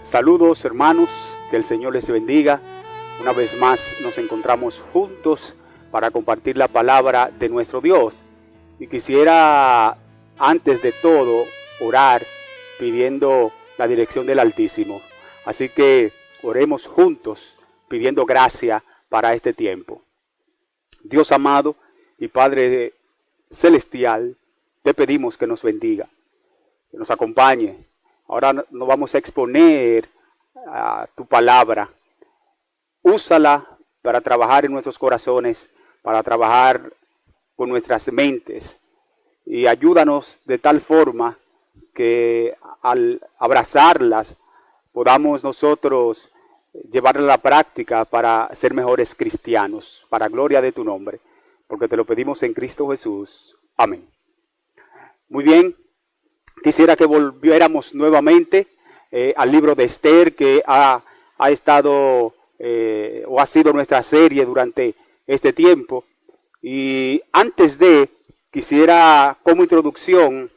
Saludos hermanos, que el Señor les bendiga. Una vez más nos encontramos juntos para compartir la palabra de nuestro Dios. Y quisiera antes de todo orar pidiendo la dirección del Altísimo. Así que oremos juntos pidiendo gracia para este tiempo. Dios amado y Padre celestial, te pedimos que nos bendiga, que nos acompañe. Ahora nos vamos a exponer a tu palabra. Úsala para trabajar en nuestros corazones, para trabajar con nuestras mentes. Y ayúdanos de tal forma que al abrazarlas podamos nosotros llevarla a la práctica para ser mejores cristianos, para gloria de tu nombre. Porque te lo pedimos en Cristo Jesús. Amén. Muy bien. Quisiera que volviéramos nuevamente al libro de Esther, que ha estado o ha sido nuestra serie durante este tiempo. Y antes quisiera como introducción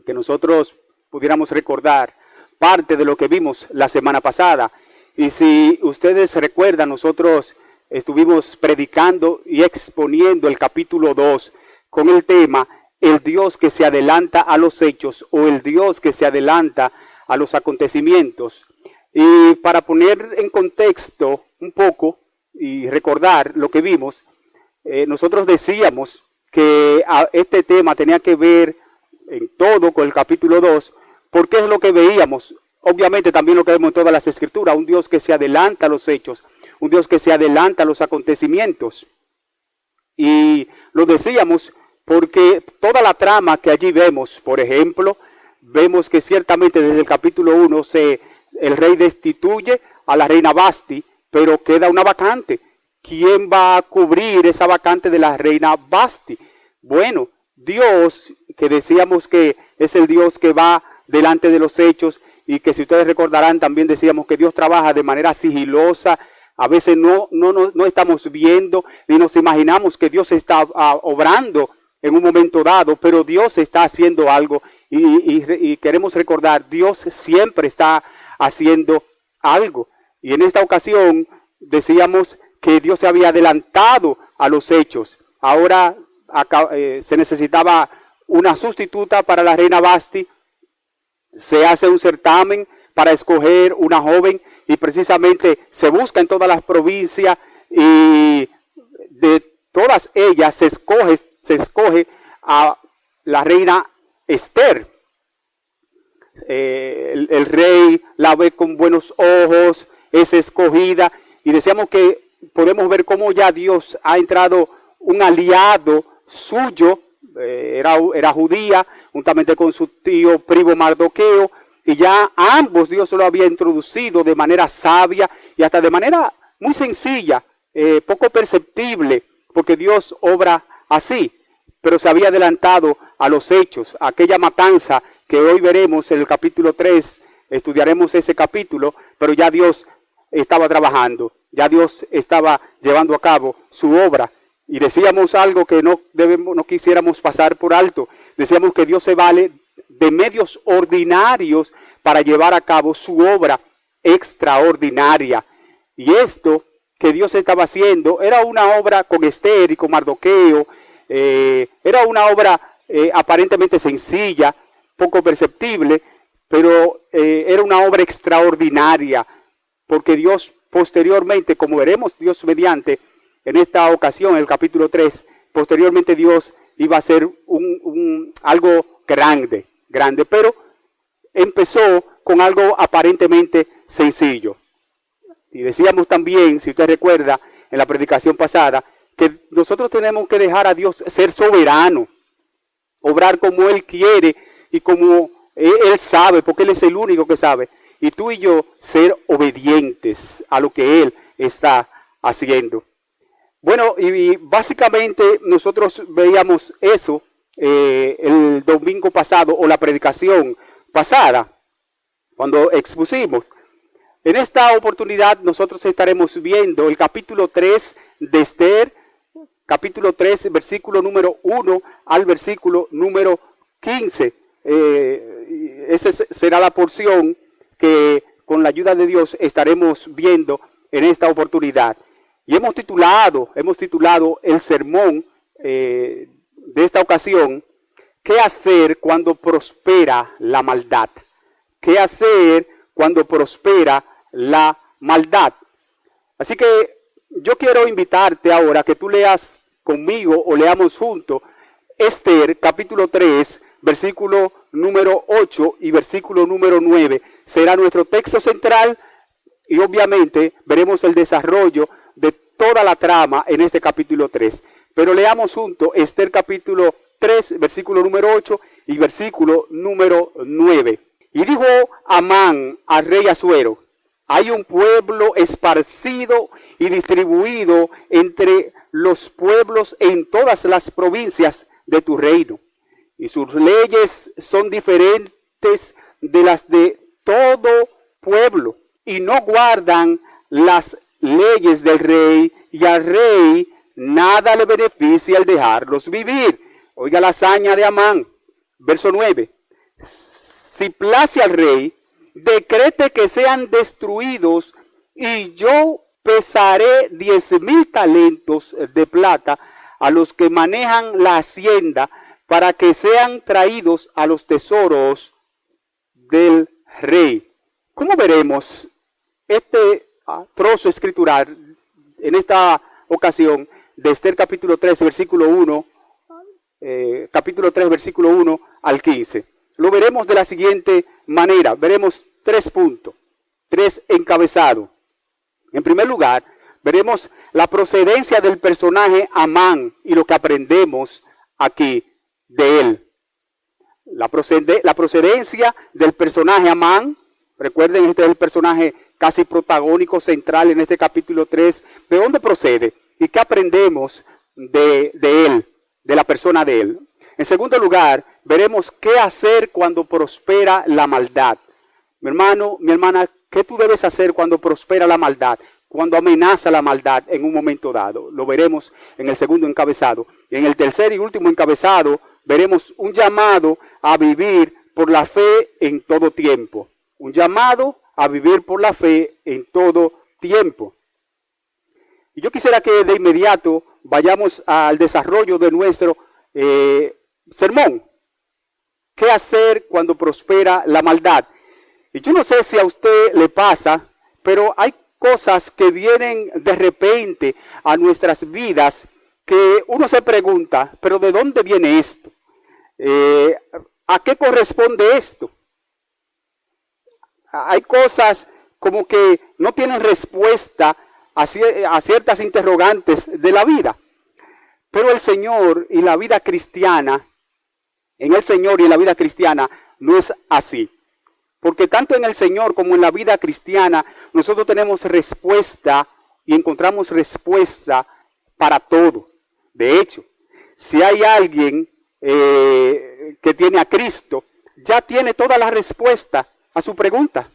que nosotros pudiéramos recordar parte de lo que vimos la semana pasada. Y si ustedes recuerdan, nosotros estuvimos predicando y exponiendo el capítulo 2 con el tema el Dios que se adelanta a los hechos o el Dios que se adelanta a los acontecimientos. Y para poner en contexto un poco y recordar lo que vimos, nosotros decíamos que este tema tenía que ver en todo con el capítulo 2, porque es lo que veíamos, obviamente también lo que vemos en todas las escrituras, un Dios que se adelanta a los hechos, un Dios que se adelanta a los acontecimientos. Y lo decíamos porque toda la trama que allí vemos, por ejemplo, vemos que ciertamente desde el capítulo 1 el rey destituye a la reina Vasti, pero queda una vacante. ¿Quién va a cubrir esa vacante de la reina Vasti? Bueno, Dios, que decíamos que es el Dios que va delante de los hechos, y que si ustedes recordarán también decíamos que Dios trabaja de manera sigilosa. A veces no estamos viendo ni nos imaginamos que Dios está obrando en un momento dado, pero Dios está haciendo algo y queremos recordar, Dios siempre está haciendo algo. Y en esta ocasión decíamos que Dios se había adelantado a los hechos. Ahora se necesitaba una sustituta para la reina Vasti. Se hace un certamen para escoger una joven y precisamente se busca en todas las provincias y de todas ellas se escoge a la reina Esther. El rey la ve con buenos ojos, es escogida y decíamos que podemos ver cómo ya Dios ha entrado un aliado suyo, era judía, juntamente con su tío primo Mardoqueo, y ya ambos Dios lo había introducido de manera sabia y hasta de manera muy sencilla, poco perceptible, porque Dios obra así, pero se había adelantado a los hechos, a aquella matanza que hoy veremos en el capítulo 3, estudiaremos ese capítulo, pero ya Dios estaba trabajando, ya Dios estaba llevando a cabo su obra. Y decíamos algo que no quisiéramos pasar por alto. Decíamos que Dios se vale de medios ordinarios para llevar a cabo su obra extraordinaria. Y esto que Dios estaba haciendo era una obra con Esther y con Mardoqueo. Era una obra aparentemente sencilla, poco perceptible, pero era una obra extraordinaria. Porque Dios posteriormente, como veremos Dios mediante, en esta ocasión, el capítulo 3, posteriormente Dios iba a hacer algo grande, pero empezó con algo aparentemente sencillo. Y decíamos también, si usted recuerda, en la predicación pasada, que nosotros tenemos que dejar a Dios ser soberano, obrar como Él quiere y como Él sabe, porque Él es el único que sabe. Y tú y yo ser obedientes a lo que Él está haciendo. Bueno, y básicamente nosotros veíamos eso el domingo pasado o la predicación pasada, cuando expusimos. En esta oportunidad nosotros estaremos viendo el capítulo 3 de Esther, capítulo 3, versículo número 1 al versículo número 15. Esa será la porción que con la ayuda de Dios, estaremos viendo en esta oportunidad. Y hemos titulado el sermón de esta ocasión, ¿qué hacer cuando prospera la maldad? ¿Qué hacer cuando prospera la maldad? Así que yo quiero invitarte ahora a que tú leas conmigo o leamos juntos Esther capítulo 3, versículo número 8 y versículo número 9. Será nuestro texto central y obviamente veremos el desarrollo de toda la trama en este capítulo 3. Pero leamos juntos Esther capítulo 3, versículo número 8 y versículo número 9. Y dijo Amán al rey Asuero: hay un pueblo esparcido y distribuido entre los pueblos en todas las provincias de tu reino, y sus leyes son diferentes de las de todo pueblo, y no guardan las leyes del rey, y al rey nada le beneficia el dejarlos vivir. Oiga la hazaña de Amán. Verso 9. Si place al rey, decrete que sean destruidos, y yo pesaré 10,000 talentos de plata a los que manejan la hacienda, para que sean traídos a los tesoros del rey. ¿Cómo veremos este trozo escritural en esta ocasión de Esther capítulo 3, versículo 1, capítulo 3, versículo 1 al 15? Lo veremos de la siguiente manera. Veremos 3 puntos, 3 encabezados. En primer lugar, veremos la procedencia del personaje Amán y lo que aprendemos aquí de él. La procedencia del personaje Amán. Recuerden, este es el personaje casi protagónico, central en este capítulo 3. ¿De dónde procede? ¿Y qué aprendemos de él, de la persona de él? En segundo lugar, veremos qué hacer cuando prospera la maldad. Mi hermano, mi hermana, ¿qué tú debes hacer cuando prospera la maldad? Cuando amenaza la maldad en un momento dado. Lo veremos en el segundo encabezado. Y en el tercer y último encabezado, veremos un llamado a vivir por la fe en todo tiempo. Un llamado a vivir por la fe en todo tiempo. Y yo quisiera que de inmediato vayamos al desarrollo de nuestro sermón. ¿Qué hacer cuando prospera la maldad? Y yo no sé si a usted le pasa, pero hay cosas que vienen de repente a nuestras vidas que uno se pregunta, pero ¿de dónde viene esto? ¿A qué corresponde esto? Hay cosas como que no tienen respuesta a ciertas interrogantes de la vida. Pero el Señor y la vida cristiana, en el Señor y en la vida cristiana no es así. Porque tanto en el Señor como en la vida cristiana nosotros tenemos respuesta y encontramos respuesta para todo. De hecho, si hay alguien que tiene a Cristo, ya tiene toda la respuesta a su pregunta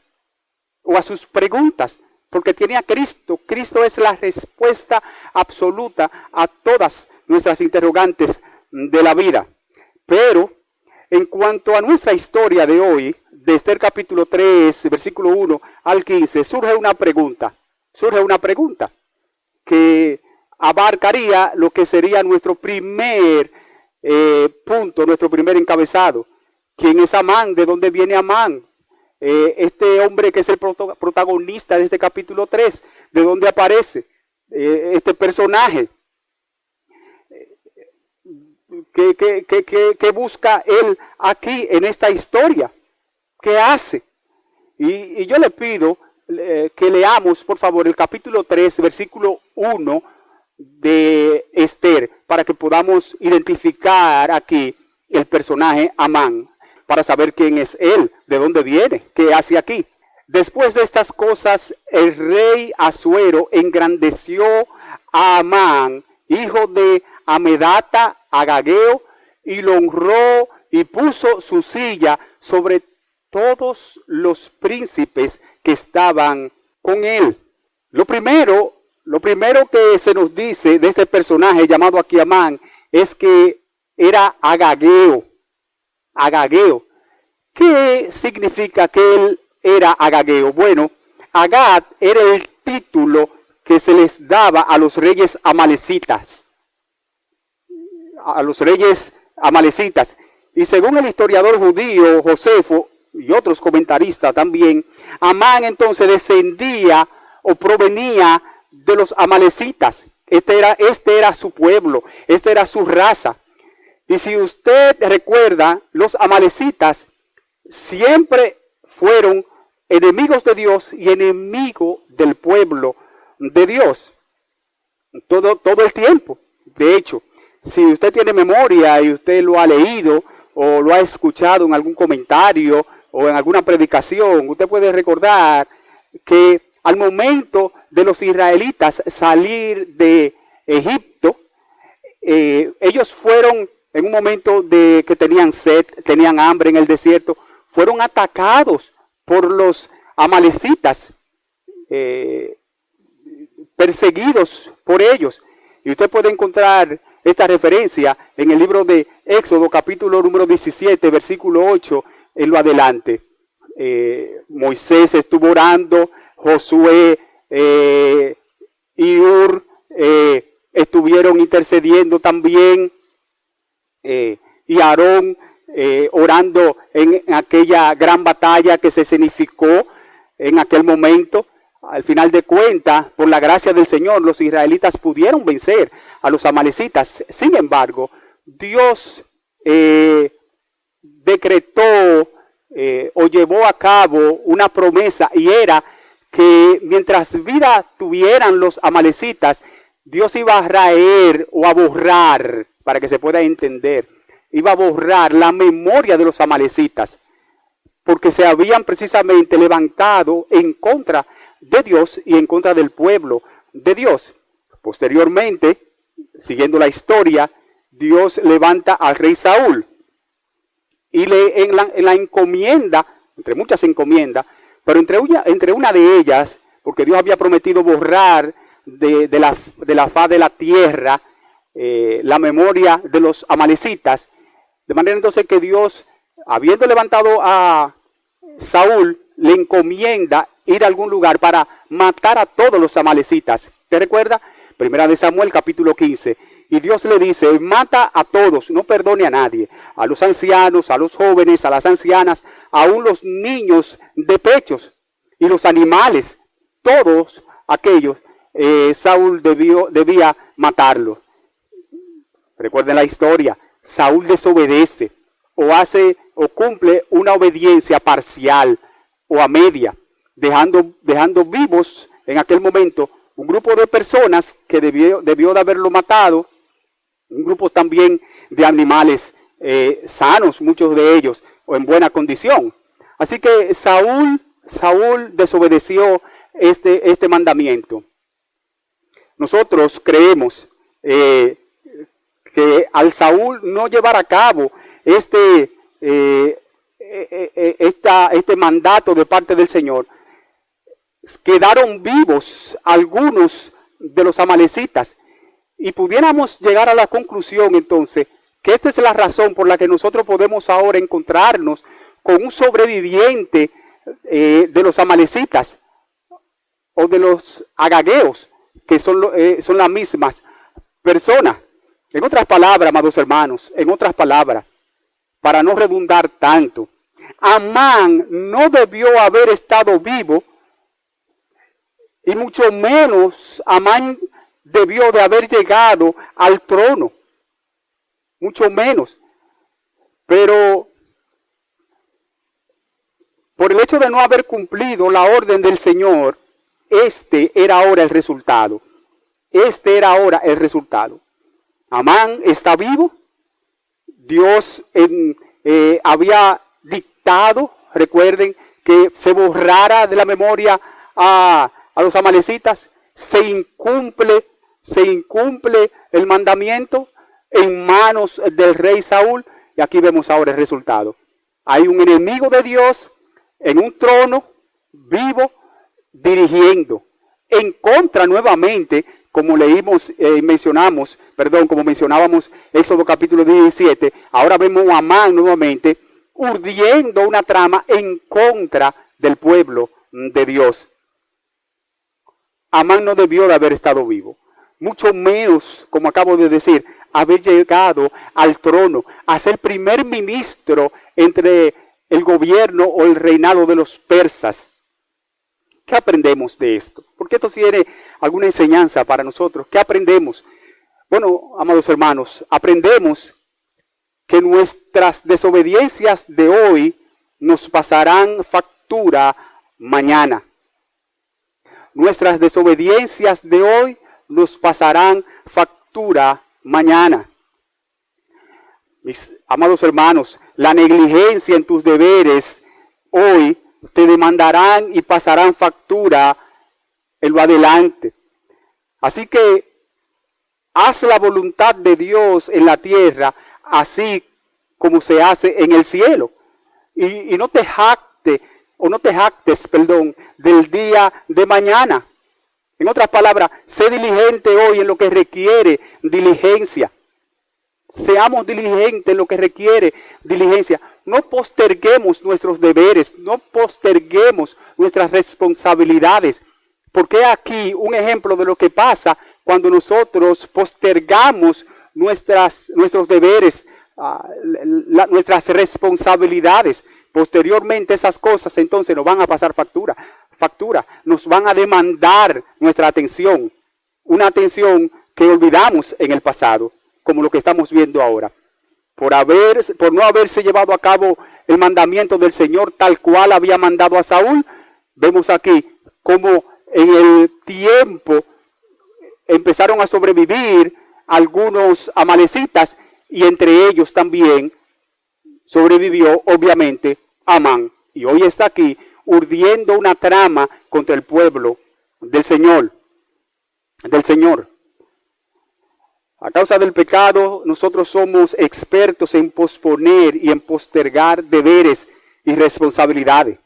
o a sus preguntas, porque tiene a Cristo. Cristo es la respuesta absoluta a todas nuestras interrogantes de la vida. Pero en cuanto a nuestra historia de hoy, de Esther capítulo 3, versículo 1 al 15, surge una pregunta que abarcaría lo que sería nuestro primer punto, nuestro primer encabezado. ¿Quién es Amán? ¿De dónde viene Amán? Este hombre que es el protagonista de este capítulo 3, ¿de dónde aparece este personaje? ¿Qué busca él aquí en esta historia? ¿Qué hace? Y yo le pido que leamos, por favor, el capítulo 3, versículo 1 de Esther, para que podamos identificar aquí el personaje Amán, para saber quién es él, de dónde viene, qué hace aquí. Después de estas cosas, el rey Asuero engrandeció a Amán, hijo de Amedata, Agageo, y lo honró y puso su silla sobre todos los príncipes que estaban con él. Lo primero que se nos dice de este personaje llamado aquí Amán es que era Agageo. Agageo. ¿Qué significa que él era agageo? Bueno, Agag era el título que se les daba a los reyes amalecitas. A los reyes amalecitas. Y según el historiador judío Josefo y otros comentaristas también, Amán entonces descendía o provenía de los amalecitas. Este era su pueblo, esta era su raza. Y si usted recuerda, los amalecitas siempre fueron enemigos de Dios y enemigos del pueblo de Dios. Todo el tiempo. De hecho, si usted tiene memoria y usted lo ha leído o lo ha escuchado en algún comentario o en alguna predicación, usted puede recordar que al momento de los israelitas salir de Egipto, ellos fueron en un momento de que tenían sed, tenían hambre en el desierto, fueron atacados por los amalecitas, perseguidos por ellos. Y usted puede encontrar esta referencia en el libro de Éxodo, capítulo número 17, versículo 8, en lo adelante. Moisés estuvo orando, Josué y Ur estuvieron intercediendo también, y Aarón orando en aquella gran batalla que se significó en aquel momento. Al final de cuentas, por la gracia del Señor, los israelitas pudieron vencer a los amalecitas. Sin embargo, Dios decretó o llevó a cabo una promesa, y era que mientras vida tuvieran los amalecitas, Dios iba a raer o a borrar, para que se pueda entender, iba a borrar la memoria de los amalecitas, porque se habían precisamente levantado en contra de Dios y en contra del pueblo de Dios. Posteriormente, siguiendo la historia, Dios levanta al rey Saúl y en la encomienda, entre muchas encomiendas, pero entre una de ellas, porque Dios había prometido borrar de la faz de la tierra la memoria de los amalecitas, de manera entonces que Dios, habiendo levantado a Saúl, le encomienda ir a algún lugar para matar a todos los amalecitas. ¿Te recuerda? Primera de Samuel, capítulo 15. Y Dios le dice, mata a todos, no perdone a nadie, a los ancianos, a los jóvenes, a las ancianas, aún los niños de pechos y los animales, todos aquellos, Saúl debía matarlos. Recuerden la historia, Saúl desobedece o cumple una obediencia parcial o a media, dejando vivos en aquel momento un grupo de personas que debió de haberlo matado, un grupo también de animales sanos, muchos de ellos, o en buena condición. Así que Saúl desobedeció este mandamiento. Nosotros creemos que al Saúl no llevar a cabo este mandato de parte del Señor, quedaron vivos algunos de los amalecitas, y pudiéramos llegar a la conclusión entonces que esta es la razón por la que nosotros podemos ahora encontrarnos con un sobreviviente de los amalecitas o de los agageos, que son las mismas personas. En otras palabras, amados hermanos, en otras palabras, para no redundar tanto, Amán no debió haber estado vivo, y mucho menos Amán debió de haber llegado al trono, mucho menos. Pero por el hecho de no haber cumplido la orden del Señor, este era ahora el resultado. Amán está vivo. Dios había dictado, recuerden, que se borrara de la memoria a los amalecitas. Se incumple el mandamiento en manos del rey Saúl, y aquí vemos ahora el resultado. Hay un enemigo de Dios en un trono, vivo, dirigiendo, en contra nuevamente, como como mencionábamos Éxodo capítulo 17, ahora vemos a Amán nuevamente urdiendo una trama en contra del pueblo de Dios. Amán no debió de haber estado vivo, mucho menos, como acabo de decir, haber llegado al trono, a ser primer ministro entre el gobierno o el reinado de los persas. ¿Qué aprendemos de esto? Porque esto tiene alguna enseñanza para nosotros. ¿Qué aprendemos? Bueno, amados hermanos, aprendemos que nuestras desobediencias de hoy nos pasarán factura mañana. Nuestras desobediencias de hoy nos pasarán factura mañana. Mis amados hermanos, la negligencia en tus deberes hoy te demandarán y pasarán factura en lo adelante. Así que haz la voluntad de Dios en la tierra, así como se hace en el cielo. Y no te jactes, del día de mañana. En otras palabras, sé diligente hoy en lo que requiere diligencia. Seamos diligentes en lo que requiere diligencia. No posterguemos nuestros deberes, no posterguemos nuestras responsabilidades. Porque aquí un ejemplo de lo que pasa cuando nosotros postergamos nuestros deberes, nuestras responsabilidades. Posteriormente esas cosas entonces nos van a pasar factura, nos van a demandar nuestra atención, una atención que olvidamos en el pasado, como lo que estamos viendo ahora. Por no haberse llevado a cabo el mandamiento del Señor tal cual había mandado a Saúl, vemos aquí como en el tiempo empezaron a sobrevivir algunos amalecitas y entre ellos también sobrevivió obviamente Amán. Y hoy está aquí urdiendo una trama contra el pueblo del Señor. A causa del pecado, nosotros somos expertos en posponer y en postergar deberes y responsabilidades.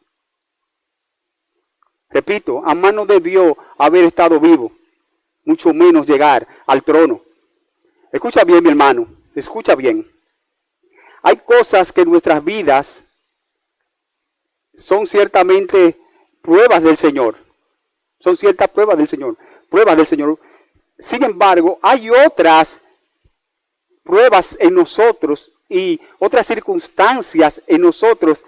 Repito, Amán no debió haber estado vivo, mucho menos llegar al trono. Escucha bien, mi hermano, escucha bien. Hay cosas que en nuestras vidas son ciertamente pruebas del Señor. Son ciertas pruebas del Señor. Pruebas del Señor. Sin embargo, hay otras pruebas en nosotros y otras circunstancias en nosotros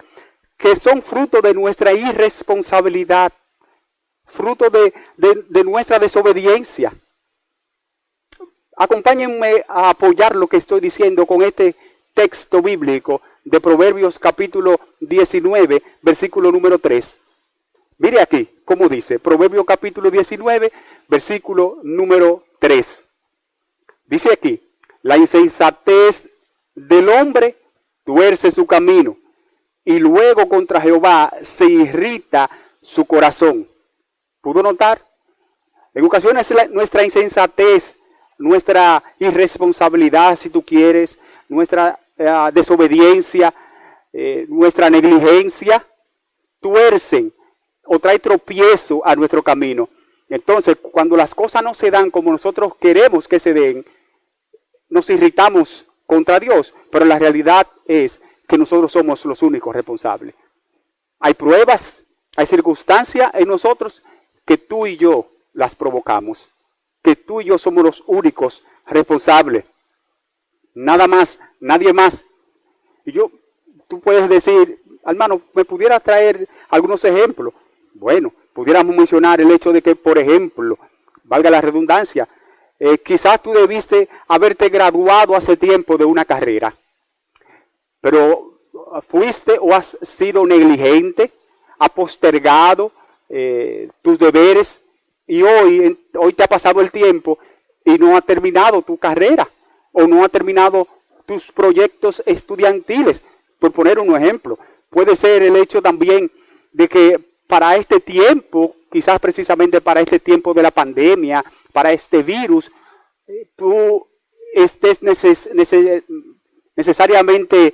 que son fruto de nuestra irresponsabilidad, fruto de nuestra desobediencia. Acompáñenme a apoyar lo que estoy diciendo con este texto bíblico de Proverbios capítulo 19, versículo número 3. Mire aquí cómo dice, Proverbios capítulo 19, versículo número 3. Dice aquí, la insensatez del hombre tuerce su camino y luego contra Jehová se irrita su corazón. ¿Pudo notar? En ocasiones nuestra insensatez, nuestra irresponsabilidad, si tú quieres, nuestra desobediencia, nuestra negligencia, tuercen o trae tropiezo a nuestro camino. Entonces, cuando las cosas no se dan como nosotros queremos que se den, nos irritamos contra Dios, pero la realidad es que nosotros somos los únicos responsables. Hay pruebas, hay circunstancias en nosotros que tú y yo las provocamos, que tú y yo somos los únicos responsables. Nada más, nadie más. Y tú puedes decir, hermano, ¿me pudieras traer algunos ejemplos? Bueno, pudiéramos mencionar el hecho de que, por ejemplo, valga la redundancia, quizás tú debiste haberte graduado hace tiempo de una carrera, pero fuiste o has sido negligente, has postergado tus deberes y hoy te ha pasado el tiempo y no ha terminado tu carrera o no ha terminado tus proyectos estudiantiles, por poner un ejemplo. Puede ser el hecho también de que para este tiempo, quizás precisamente para este tiempo de la pandemia, para este virus, tú estés necesariamente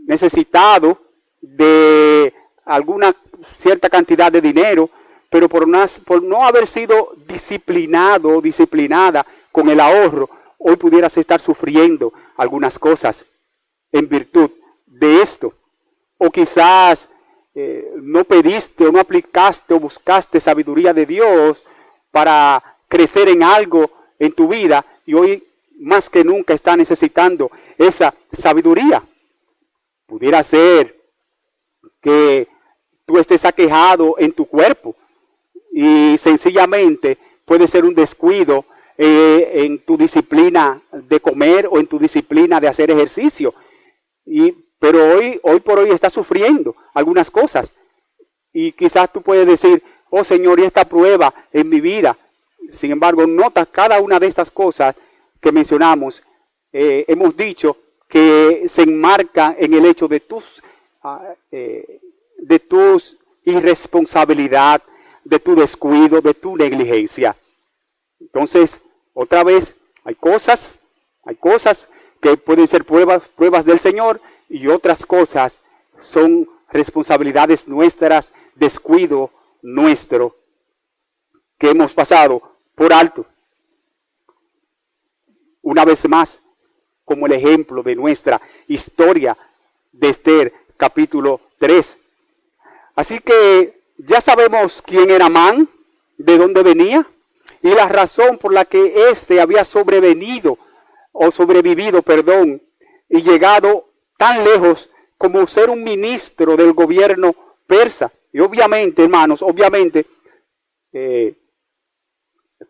necesitado de alguna cierta cantidad de dinero, pero por no haber sido disciplinado o disciplinada con el ahorro, hoy pudieras estar sufriendo algunas cosas en virtud de esto. O quizás no pediste o no aplicaste o buscaste sabiduría de Dios para crecer en algo en tu vida, y hoy más que nunca está necesitando esa sabiduría. Pudiera ser que tú estés aquejado en tu cuerpo y sencillamente puede ser un descuido en tu disciplina de comer o en tu disciplina de hacer ejercicio. Pero hoy por hoy estás sufriendo algunas cosas. Y quizás tú puedes decir, oh Señor, y esta prueba en mi vida. Sin embargo, nota cada una de estas cosas que mencionamos. Hemos dicho que se enmarcan en el hecho de tus irresponsabilidad, de tu descuido, de tu negligencia. Entonces, otra vez, hay cosas que pueden ser pruebas del Señor, y otras cosas son responsabilidades nuestras, descuido nuestro, que hemos pasado por alto. Una vez más, como el ejemplo de nuestra historia de Esther, capítulo 3. Así que ya sabemos quién era Amán, de dónde venía, y la razón por la que éste había sobrevivido, y llegado tan lejos como ser un ministro del gobierno persa. Y obviamente, hermanos,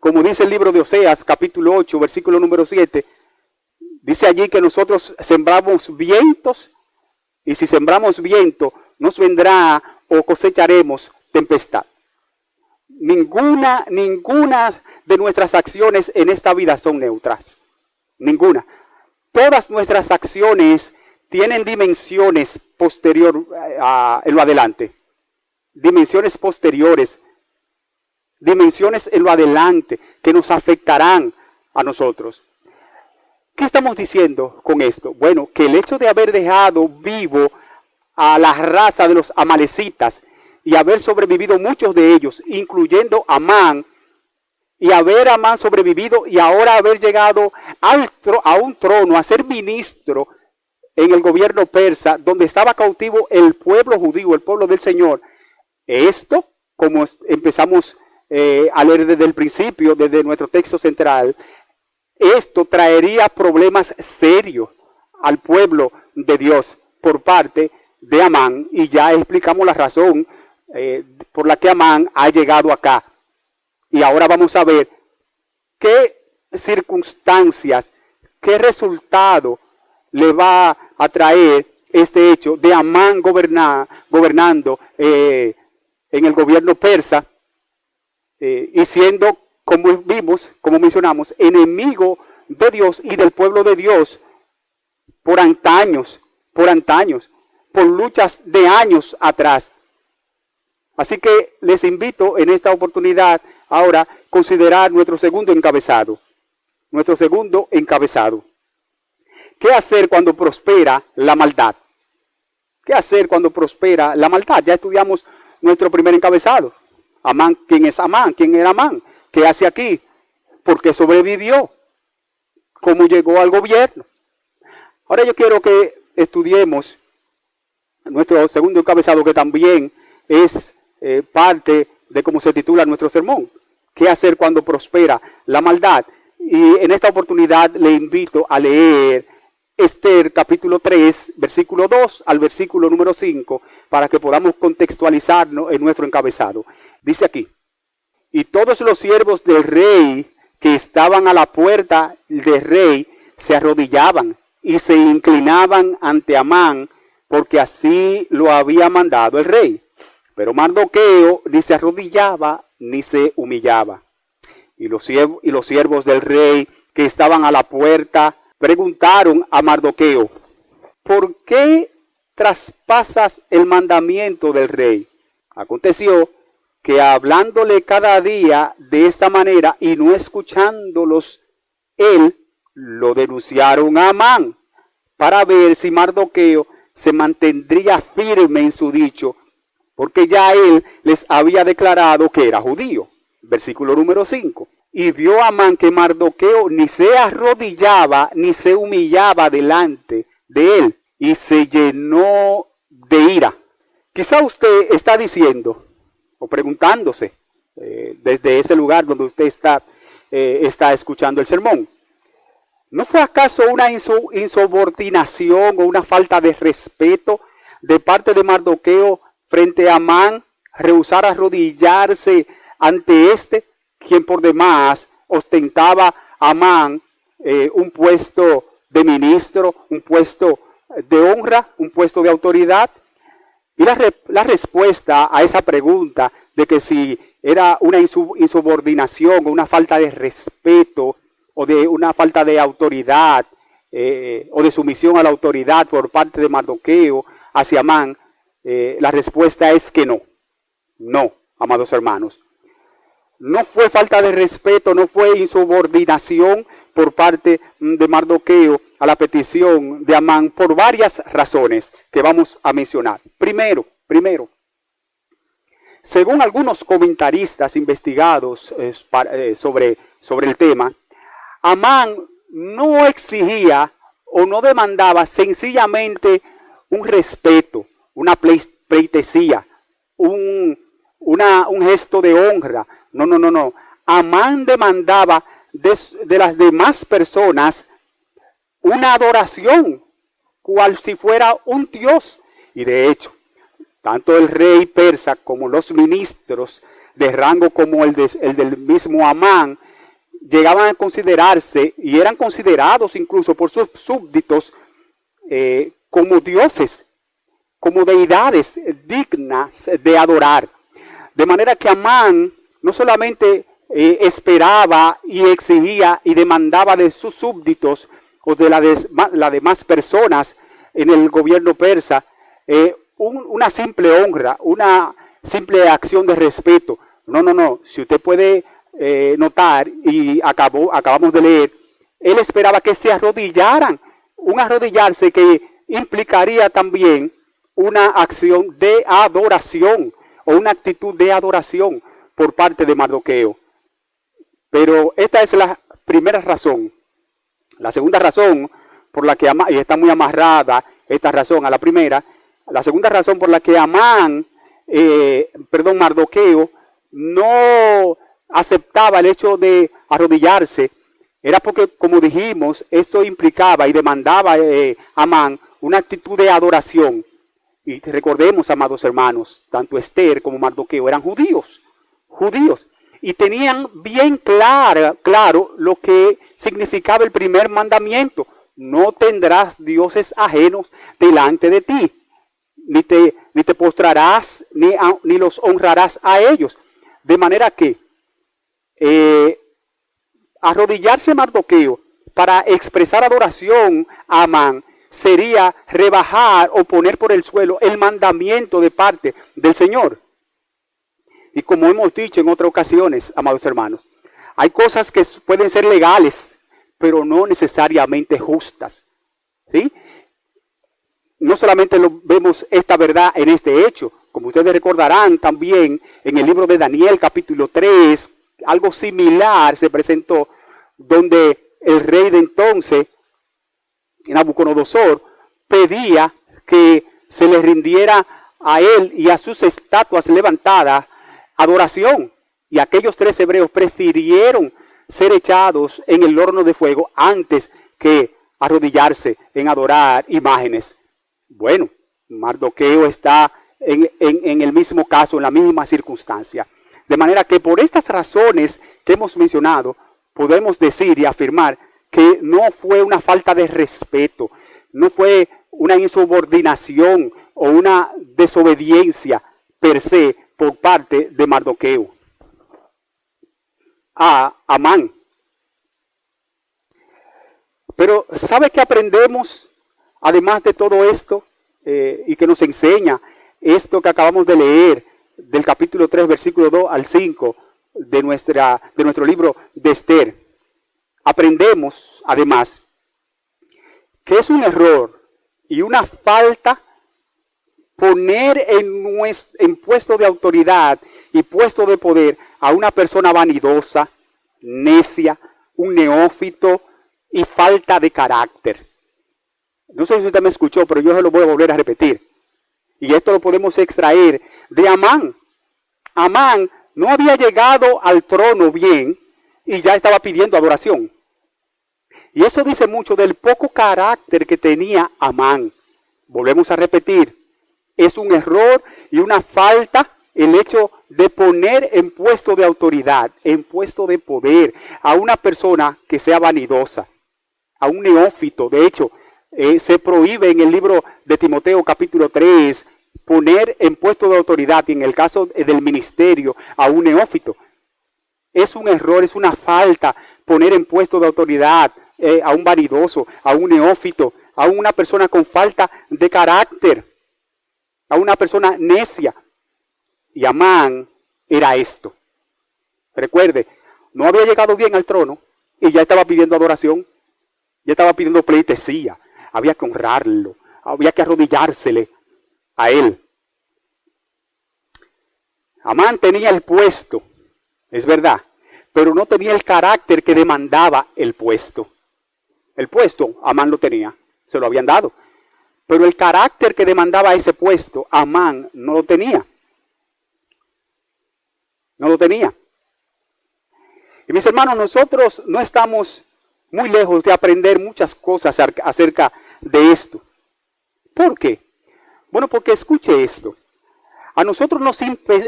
como dice el libro de Oseas, capítulo 8, versículo número 7, dice allí que nosotros sembramos vientos, y si sembramos viento, nos vendrá o cosecharemos tempestad. Ninguna de nuestras acciones en esta vida son neutras. Ninguna. Todas nuestras acciones tienen dimensiones posteriores en lo adelante. Dimensiones posteriores. Dimensiones en lo adelante que nos afectarán a nosotros. ¿Qué estamos diciendo con esto? Bueno, que el hecho de haber dejado vivo a la raza de los amalecitas y haber sobrevivido muchos de ellos, incluyendo Amán, y haber Amán sobrevivido y ahora haber llegado a un trono, a ser ministro en el gobierno persa, donde estaba cautivo el pueblo judío, el pueblo del Señor. Esto, como empezamos a leer desde el principio, desde nuestro texto central, esto traería problemas serios al pueblo de Dios por parte de Amán, y ya explicamos la razón por la que Amán ha llegado acá. Y ahora vamos a ver qué circunstancias, qué resultado le va a traer este hecho de Amán gobernando en el gobierno persa, y siendo, como vimos, como mencionamos, enemigo de Dios y del pueblo de Dios por antaños, por luchas de años atrás. Así que les invito en esta oportunidad ahora a considerar nuestro segundo encabezado. ¿Qué hacer cuando prospera la maldad? ¿Qué hacer cuando prospera la maldad? Ya estudiamos nuestro primer encabezado. Amán, ¿quién es Amán? ¿Quién era Amán? ¿Qué hace aquí? ¿Por qué sobrevivió? ¿Cómo llegó al gobierno? Ahora yo quiero que estudiemos nuestro segundo encabezado, que también es parte de cómo se titula nuestro sermón. ¿Qué hacer cuando prospera la maldad? Y en esta oportunidad le invito a leer Esther capítulo 3, versículo 2 al versículo número 5, para que podamos contextualizarnos en nuestro encabezado. Dice aquí: y todos los siervos del rey que estaban a la puerta del rey se arrodillaban y se inclinaban ante Amán, porque así lo había mandado el rey. Pero Mardoqueo ni se arrodillaba ni se humillaba. Y los siervos del rey que estaban a la puerta preguntaron a Mardoqueo: ¿por qué traspasas el mandamiento del rey? Aconteció que hablándole cada día de esta manera y no escuchándolos, él lo denunciaron a Amán para ver si Mardoqueo se mantendría firme en su dicho, porque ya él les había declarado que era judío. Versículo número 5. Y vio Amán que Mardoqueo ni se arrodillaba ni se humillaba delante de él, y se llenó de ira. Quizá usted está diciendo o preguntándose desde ese lugar donde usted está escuchando el sermón, ¿no fue acaso una insubordinación o una falta de respeto de parte de Mardoqueo frente a Amán, rehusar arrodillarse ante este, quien por demás ostentaba a Amán un puesto de ministro, un puesto de honra, un puesto de autoridad? Y la respuesta a esa pregunta de que si era una insubordinación o una falta de respeto o de una falta de autoridad o de sumisión a la autoridad por parte de Mardoqueo hacia Amán, la respuesta es que no. No, amados hermanos. No fue falta de respeto, no fue insubordinación por parte de Mardoqueo a la petición de Amán por varias razones que vamos a mencionar. Primero, según algunos comentaristas investigados sobre el tema, Amán no exigía o no demandaba sencillamente un respeto, una pleitesía, un gesto de honra. No. Amán demandaba de las demás personas una adoración, cual si fuera un dios. Y de hecho, tanto el rey persa como los ministros de rango como el del mismo Amán llegaban a considerarse y eran considerados incluso por sus súbditos como dioses, como deidades dignas de adorar. De manera que Amán no solamente esperaba y exigía y demandaba de sus súbditos o de las demás personas en el gobierno persa una simple honra, una simple acción de respeto. No. Si usted puede notar, y acabamos de leer, él esperaba que se arrodillaran. Un arrodillarse que implicaría también una acción de adoración o una actitud de adoración por parte de Mardoqueo. Pero esta es la primera razón. La segunda razón por la que y está muy amarrada esta razón a la primera, la segunda razón por la que Mardoqueo no aceptaba el hecho de arrodillarse, era porque, como dijimos, esto implicaba y demandaba a Amán una actitud de adoración. Y recordemos, amados hermanos, tanto Esther como Mardoqueo eran judíos, y tenían bien claro lo que significaba el primer mandamiento: no tendrás dioses ajenos delante de ti, ni te postrarás, ni los honrarás a ellos. De manera que arrodillarse Mardoqueo para expresar adoración a Amán sería rebajar o poner por el suelo el mandamiento de parte del Señor. Y como hemos dicho en otras ocasiones, amados hermanos, hay cosas que pueden ser legales, pero no necesariamente justas. ¿Sí? No solamente vemos esta verdad en este hecho, como ustedes recordarán también en el libro de Daniel capítulo 3, algo similar se presentó, donde el rey de entonces, Nabucodonosor, pedía que se le rindiera a él y a sus estatuas levantadas adoración. Y aquellos 3 hebreos prefirieron ser echados en el horno de fuego antes que arrodillarse en adorar imágenes. Bueno, Mardoqueo está en el mismo caso, en la misma circunstancia. De manera que por estas razones que hemos mencionado, podemos decir y afirmar que no fue una falta de respeto, no fue una insubordinación o una desobediencia per se por parte de Mardoqueo a Amán. Pero ¿sabe qué aprendemos además de todo esto y que nos enseña esto que acabamos de leer del capítulo 3, versículo 2 al 5 de nuestro libro de Esther? Aprendemos además que es un error y una falta poner en puesto de autoridad y puesto de poder a una persona vanidosa, necia, un neófito y falta de carácter. No sé si usted me escuchó, pero yo se lo voy a volver a repetir. Y esto lo podemos extraer de Amán. Amán no había llegado al trono bien y ya estaba pidiendo adoración. Y eso dice mucho del poco carácter que tenía Amán. Volvemos a repetir, es un error y una falta el hecho de poner en puesto de autoridad, en puesto de poder, a una persona que sea vanidosa, a un neófito. De hecho, se prohíbe en el libro de Timoteo capítulo 3 poner en puesto de autoridad, y en el caso del ministerio, a un neófito. Es un error, es una falta poner en puesto de autoridad a un vanidoso, a un neófito, a una persona con falta de carácter, a una persona necia. Y Amán era esto. Recuerde, no había llegado bien al trono y ya estaba pidiendo adoración, ya estaba pidiendo pleitesía. Había que honrarlo, había que arrodillársele a él. Amán tenía el puesto, es verdad, pero no tenía el carácter que demandaba el puesto. El puesto, Amán lo tenía, se lo habían dado. Pero el carácter que demandaba ese puesto, Amán no lo tenía. No lo tenía. Y mis hermanos, nosotros no estamos muy lejos de aprender muchas cosas acerca de esto. ¿Por qué? Bueno, porque escuche esto. A nosotros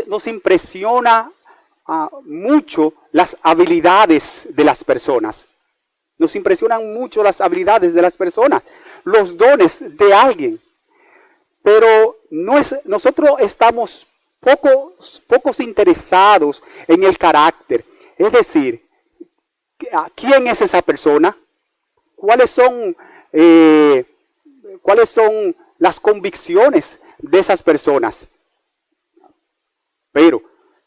nos impresiona mucho las habilidades de las personas. Nos impresionan mucho las habilidades de las personas, los dones de alguien. Pero nosotros estamos pocos interesados en el carácter. Es decir, ¿quién es esa persona? ¿Cuáles son las convicciones de esas personas? Pero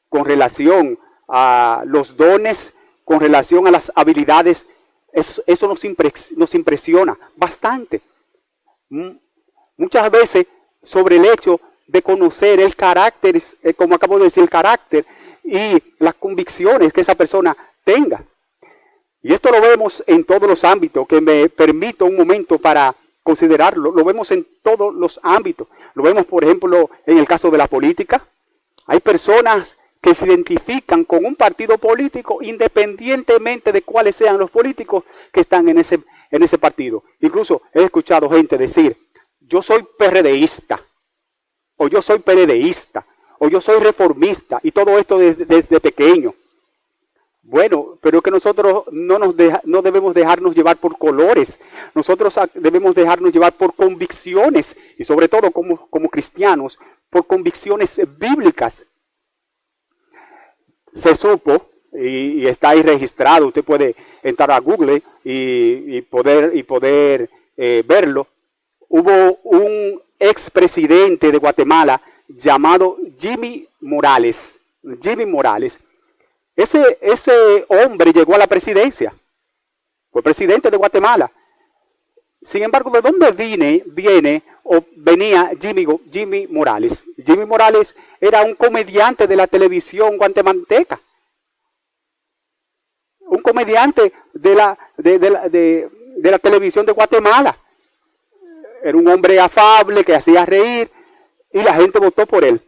con relación a los dones, con relación a las habilidades, eso nos impresiona bastante. Muchas veces sobre el hecho de conocer el carácter, como acabo de decir, el carácter y las convicciones que esa persona tenga. Y esto lo vemos en todos los ámbitos, que me permito un momento para considerarlo. Lo vemos en todos los ámbitos. Lo vemos, por ejemplo, en el caso de la política. Hay personas que se identifican con un partido político independientemente de cuáles sean los políticos que están en ese partido. Incluso he escuchado gente decir, yo soy PRDista, o yo soy PLDista, o yo soy reformista, y todo esto desde pequeño. Bueno, pero que nosotros no debemos dejarnos llevar por colores. Nosotros debemos dejarnos llevar por convicciones, y sobre todo como cristianos, por convicciones bíblicas. Se supo, y está ahí registrado, usted puede entrar a Google y poder verlo. Hubo un expresidente de Guatemala llamado Jimmy Morales. Jimmy Morales. Ese hombre llegó a la presidencia. Fue presidente de Guatemala. Sin embargo, ¿de dónde venía Jimmy Morales? Jimmy Morales era un comediante de la televisión guatemalteca. Un comediante de la televisión de Guatemala. Era un hombre afable que hacía reír y la gente votó por él.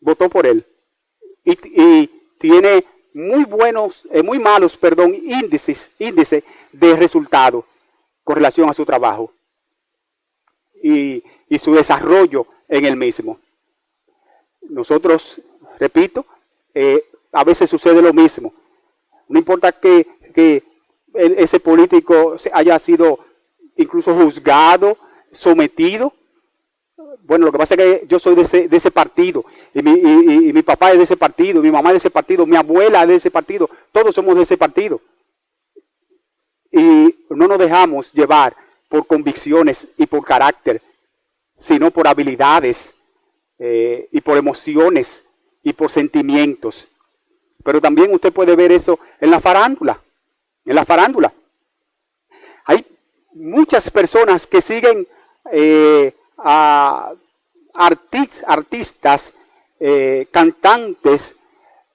Votó por él. Y tiene muy malos índices de resultados con relación a su trabajo y su desarrollo en el mismo. Nosotros, repito, a veces sucede lo mismo. No importa que ese político haya sido incluso juzgado, sometido. Bueno, lo que pasa es que yo soy de ese partido, y mi papá es de ese partido, mi mamá es de ese partido, mi abuela es de ese partido, todos somos de ese partido. Y no nos dejamos llevar por convicciones y por carácter, sino por habilidades y por emociones y por sentimientos. Pero también usted puede ver eso en la farándula. En la farándula. Hay muchas personas que siguen a artistas, cantantes,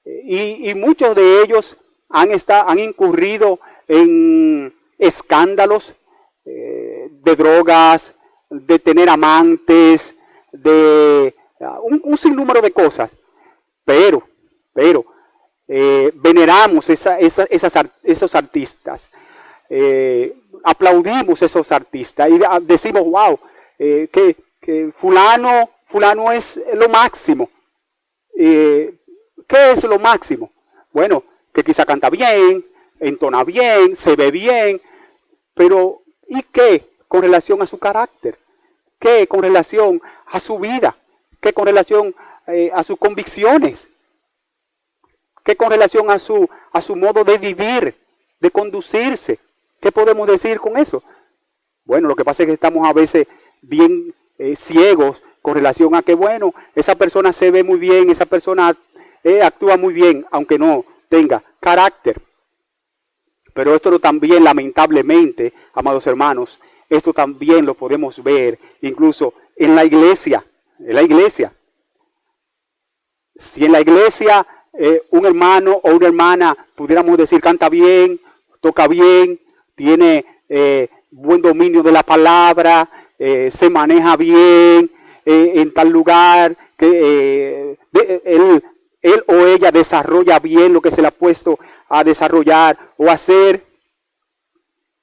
y muchos de ellos han incurrido en escándalos de drogas, de tener amantes, de un sinnúmero de cosas, pero veneramos esos artistas, aplaudimos esos artistas y decimos, wow, que fulano es lo máximo. ¿Qué es lo máximo? Bueno, que quizá canta bien, entona bien, se ve bien, pero ¿y qué con relación a su carácter? ¿Qué con relación a su vida? ¿Qué con relación a sus convicciones? ¿Qué con relación a su modo de vivir, de conducirse? ¿Qué podemos decir con eso? Bueno, lo que pasa es que estamos a veces bien ciegos con relación a que, bueno, esa persona se ve muy bien, esa persona actúa muy bien, aunque no tenga carácter. Pero esto también, lamentablemente, amados hermanos, esto también lo podemos ver incluso en la iglesia. En la iglesia. Si en la iglesia un hermano o una hermana, pudiéramos decir, canta bien, toca bien, tiene buen dominio de la palabra, se maneja bien en tal lugar, que él o ella desarrolla bien lo que se le ha puesto a desarrollar o hacer,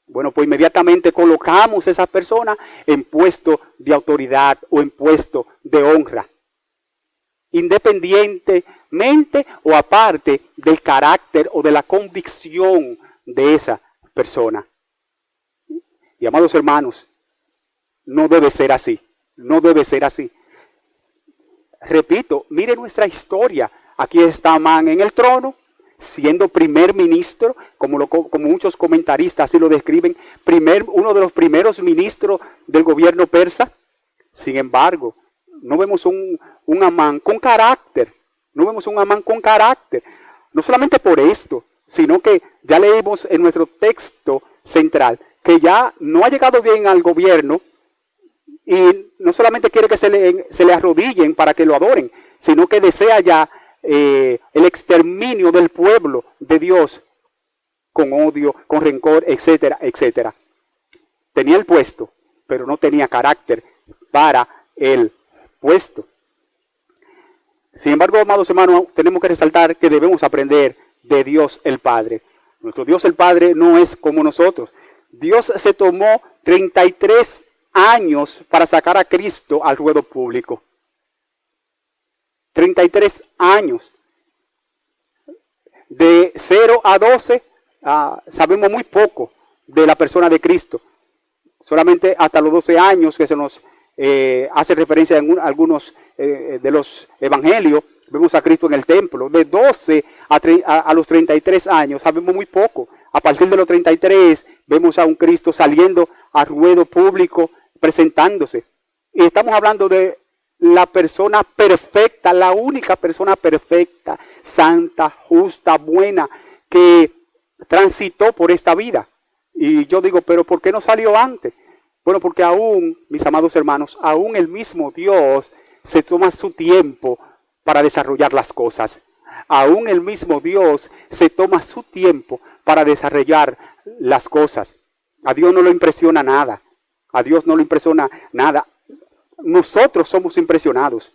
bueno, pues inmediatamente colocamos a esa persona en puesto de autoridad o en puesto de honra, independientemente o aparte del carácter o de la convicción de esa persona. Y amados hermanos, no debe ser así, no debe ser así. Repito, mire nuestra historia. Aquí está Amán en el trono, siendo primer ministro, como muchos comentaristas así lo describen, uno de los primeros ministros del gobierno persa. Sin embargo, no vemos un Amán con carácter, no vemos un Amán con carácter. No solamente por esto, sino que ya leímos en nuestro texto central que ya no ha llegado bien al gobierno y no solamente quiere que se le arrodillen para que lo adoren, sino que desea ya el exterminio del pueblo de Dios con odio, con rencor, etcétera, etcétera. Tenía el puesto, pero no tenía carácter para el puesto. Sin embargo, amados hermanos, tenemos que resaltar que debemos aprender de Dios el Padre. Nuestro Dios el Padre no es como nosotros. Dios se tomó 33 años para sacar a Cristo al ruedo público. 33 años. De 0 a 12 sabemos muy poco de la persona de Cristo. Solamente hasta los 12 años que se nos hace referencia en algunos de los evangelios, vemos a Cristo en el templo. De 12 a los 33 años sabemos muy poco. A partir de los 33 vemos a un Cristo saliendo a ruedo público, presentándose. Y estamos hablando de la persona perfecta, la única persona perfecta, santa, justa, buena, que transitó por esta vida. Y yo digo, pero ¿por qué no salió antes? Bueno, porque aún, mis amados hermanos, aún el mismo Dios se toma su tiempo para desarrollar las cosas. Aún el mismo Dios se toma su tiempo para desarrollar las cosas. A Dios no lo impresiona nada. A Dios no le impresiona nada. Nosotros somos impresionados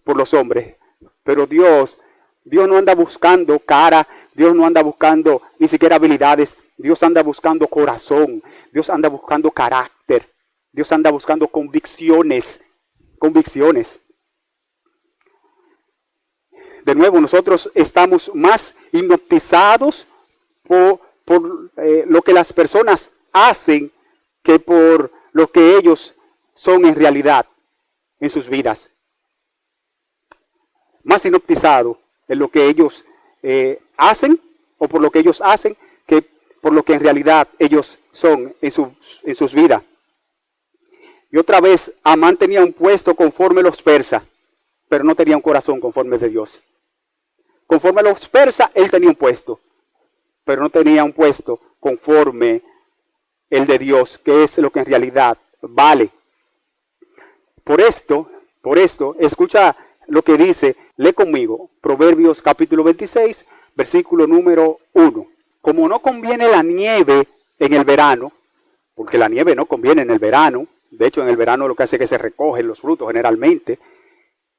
por los hombres, pero Dios no anda buscando cara, Dios no anda buscando ni siquiera habilidades, Dios anda buscando corazón, Dios anda buscando carácter, Dios anda buscando convicciones. De nuevo, nosotros estamos más hipnotizados por lo que las personas hacen que por lo que ellos son en realidad en sus vidas. Más hipnotizados en lo que ellos hacen o por lo que ellos hacen que por lo que en realidad ellos son en sus vidas. Y otra vez, Amán tenía un puesto conforme los persas, pero no tenía un corazón conforme de Dios. Conforme los persas, él tenía un puesto, pero no tenía un puesto conforme el de Dios, que es lo que en realidad vale. Por esto, escucha lo que dice, lee conmigo, Proverbios capítulo 26, versículo número 1. Como no conviene la nieve en el verano, porque la nieve no conviene en el verano, De hecho, en el verano lo que hace es que se recogen los frutos generalmente.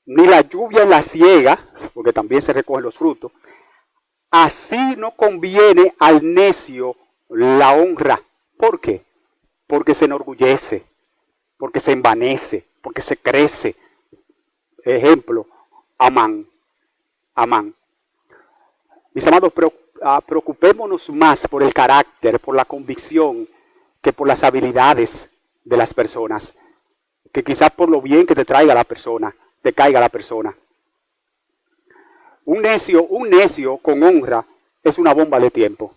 Ni la lluvia la ciega, porque también se recogen los frutos. Así no conviene al necio la honra. ¿Por qué? Porque se enorgullece, porque se envanece, porque se crece. Ejemplo, Amán. Mis amados, preocupémonos más por el carácter, por la convicción, que por las habilidades de las personas. Que quizás por lo bien que te caiga la persona. Un necio con honra es una bomba de tiempo.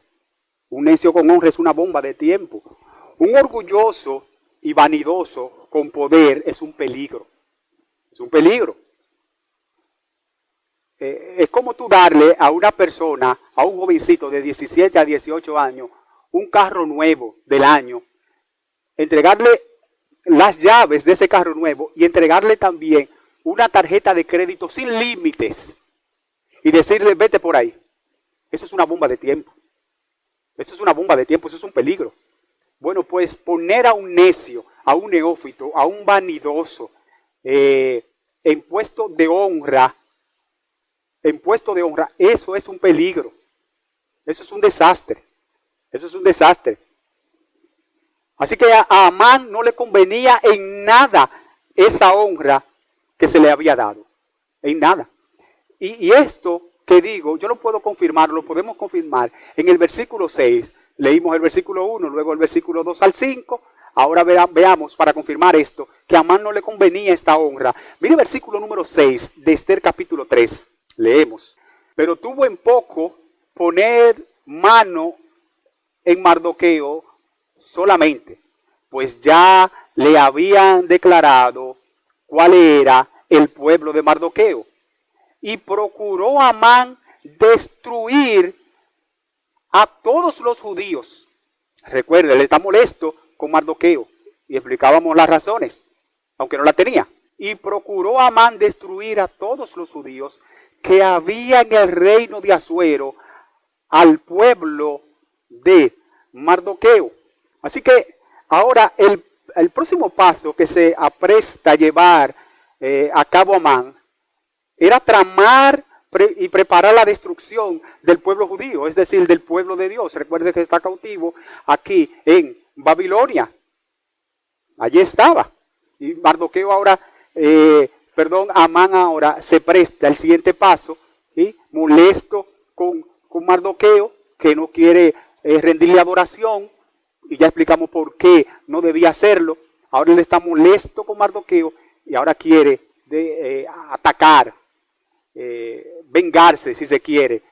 Un necio con honra es una bomba de tiempo. Un orgulloso y vanidoso con poder es un peligro. Es un peligro. Es como tú darle a una persona, a un jovencito de 17 a 18 años, un carro nuevo del año, entregarle las llaves de ese carro nuevo y entregarle también una tarjeta de crédito sin límites y decirle, vete por ahí. Eso es una bomba de tiempo. Eso es una bomba de tiempo, eso es un peligro. Bueno, pues poner a un necio, a un neófito, a un vanidoso, en puesto de honra, eso es un peligro. Eso es un desastre. Eso es un desastre. Así que a Amán no le convenía en nada esa honra que se le había dado. En nada. Y esto que digo, yo lo puedo confirmar, lo podemos confirmar en el versículo 6. Leímos el versículo 1, luego el versículo 2 al 5. Ahora veamos para confirmar esto, que a Amán no le convenía esta honra. Mire el versículo número 6 de Esther capítulo 3. Leemos. Pero tuvo en poco poner mano en Mardoqueo solamente, pues ya le habían declarado cuál era el pueblo de Mardoqueo. Y procuró Amán destruir a todos los judíos. Recuerde, él está molesto con Mardoqueo. Y explicábamos las razones, aunque no la tenía. Y procuró Amán destruir a todos los judíos que había en el reino de Asuero al pueblo de Mardoqueo. Así que ahora el próximo paso que se apresta a llevar a cabo Amán era tramar y preparar la destrucción del pueblo judío, es decir, del pueblo de Dios. Recuerde que está cautivo aquí en Babilonia. Allí estaba. Y Mardoqueo ahora, Amán ahora se presta al siguiente paso, ¿sí? Molesto con Mardoqueo, que no quiere rendirle adoración, y ya explicamos por qué no debía hacerlo. Ahora él está molesto con Mardoqueo y ahora quiere atacar, vengarse, si se quiere,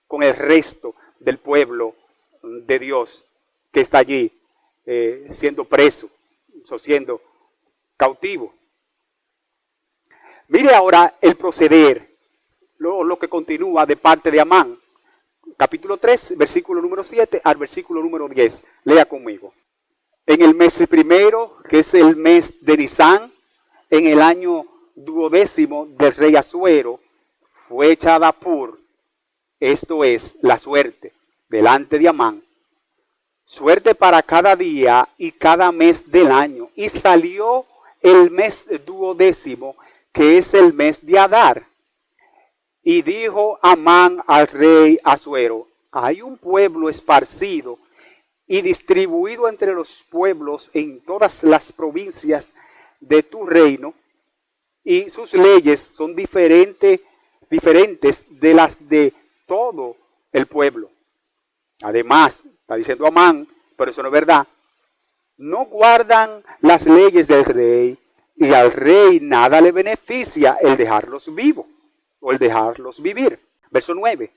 con el resto del pueblo de Dios que está allí siendo preso, o siendo cautivo. Mire ahora el proceder, lo que continúa de parte de Amán. Capítulo 3, versículo número 7 al versículo número 10. Lea conmigo. En el mes primero, que es el mes de Nisán, en el año 12º del rey Asuero, fue echada Pur, esto es, la suerte, delante de Amán. Suerte para cada día y cada mes del año. Y salió el mes 12º, que es el mes de Adar. Y dijo Amán al rey Asuero, hay un pueblo esparcido y distribuido entre los pueblos en todas las provincias de tu reino, y sus leyes son diferentes de las de todo el pueblo. Además, está diciendo Amán, pero eso no es verdad, no guardan las leyes del rey, y al rey nada le beneficia el dejarlos vivos o el dejarlos vivir. Verso 9.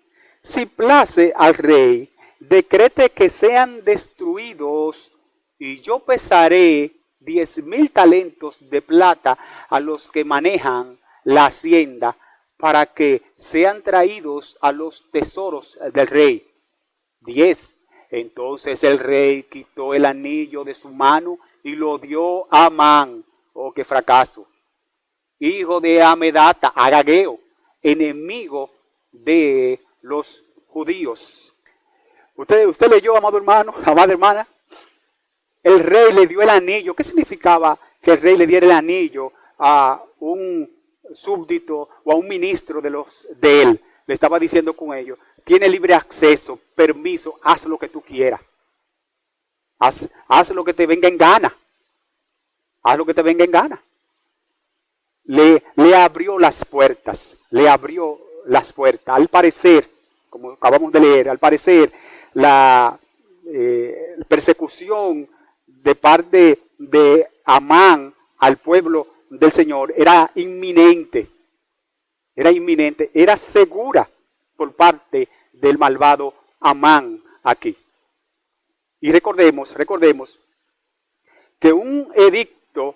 Si place al rey, decrete que sean destruidos, y yo pesaré 10,000 talentos de plata a los que manejan la hacienda, para que sean traídos a los tesoros del rey. 10. Entonces el rey quitó el anillo de su mano y lo dio a Amán. Oh, qué fracaso. Hijo de Amedata, Agageo, enemigo de los judíos. Usted leyó, amado hermano, amada hermana. El rey le dio el anillo. ¿Qué significaba que el rey le diera el anillo a un súbdito o a un ministro de él. Le estaba diciendo con ellos, tiene libre acceso, permiso, haz lo que tú quieras. Haz lo que te venga en gana. Haz lo que te venga en gana. Le abrió las puertas. Le abrió las puertas. Al parecer, como acabamos de leer, al parecer la persecución de parte de Amán al pueblo del Señor era inminente. Era inminente. Era segura por parte del malvado Amán aquí. Y recordemos que un edicto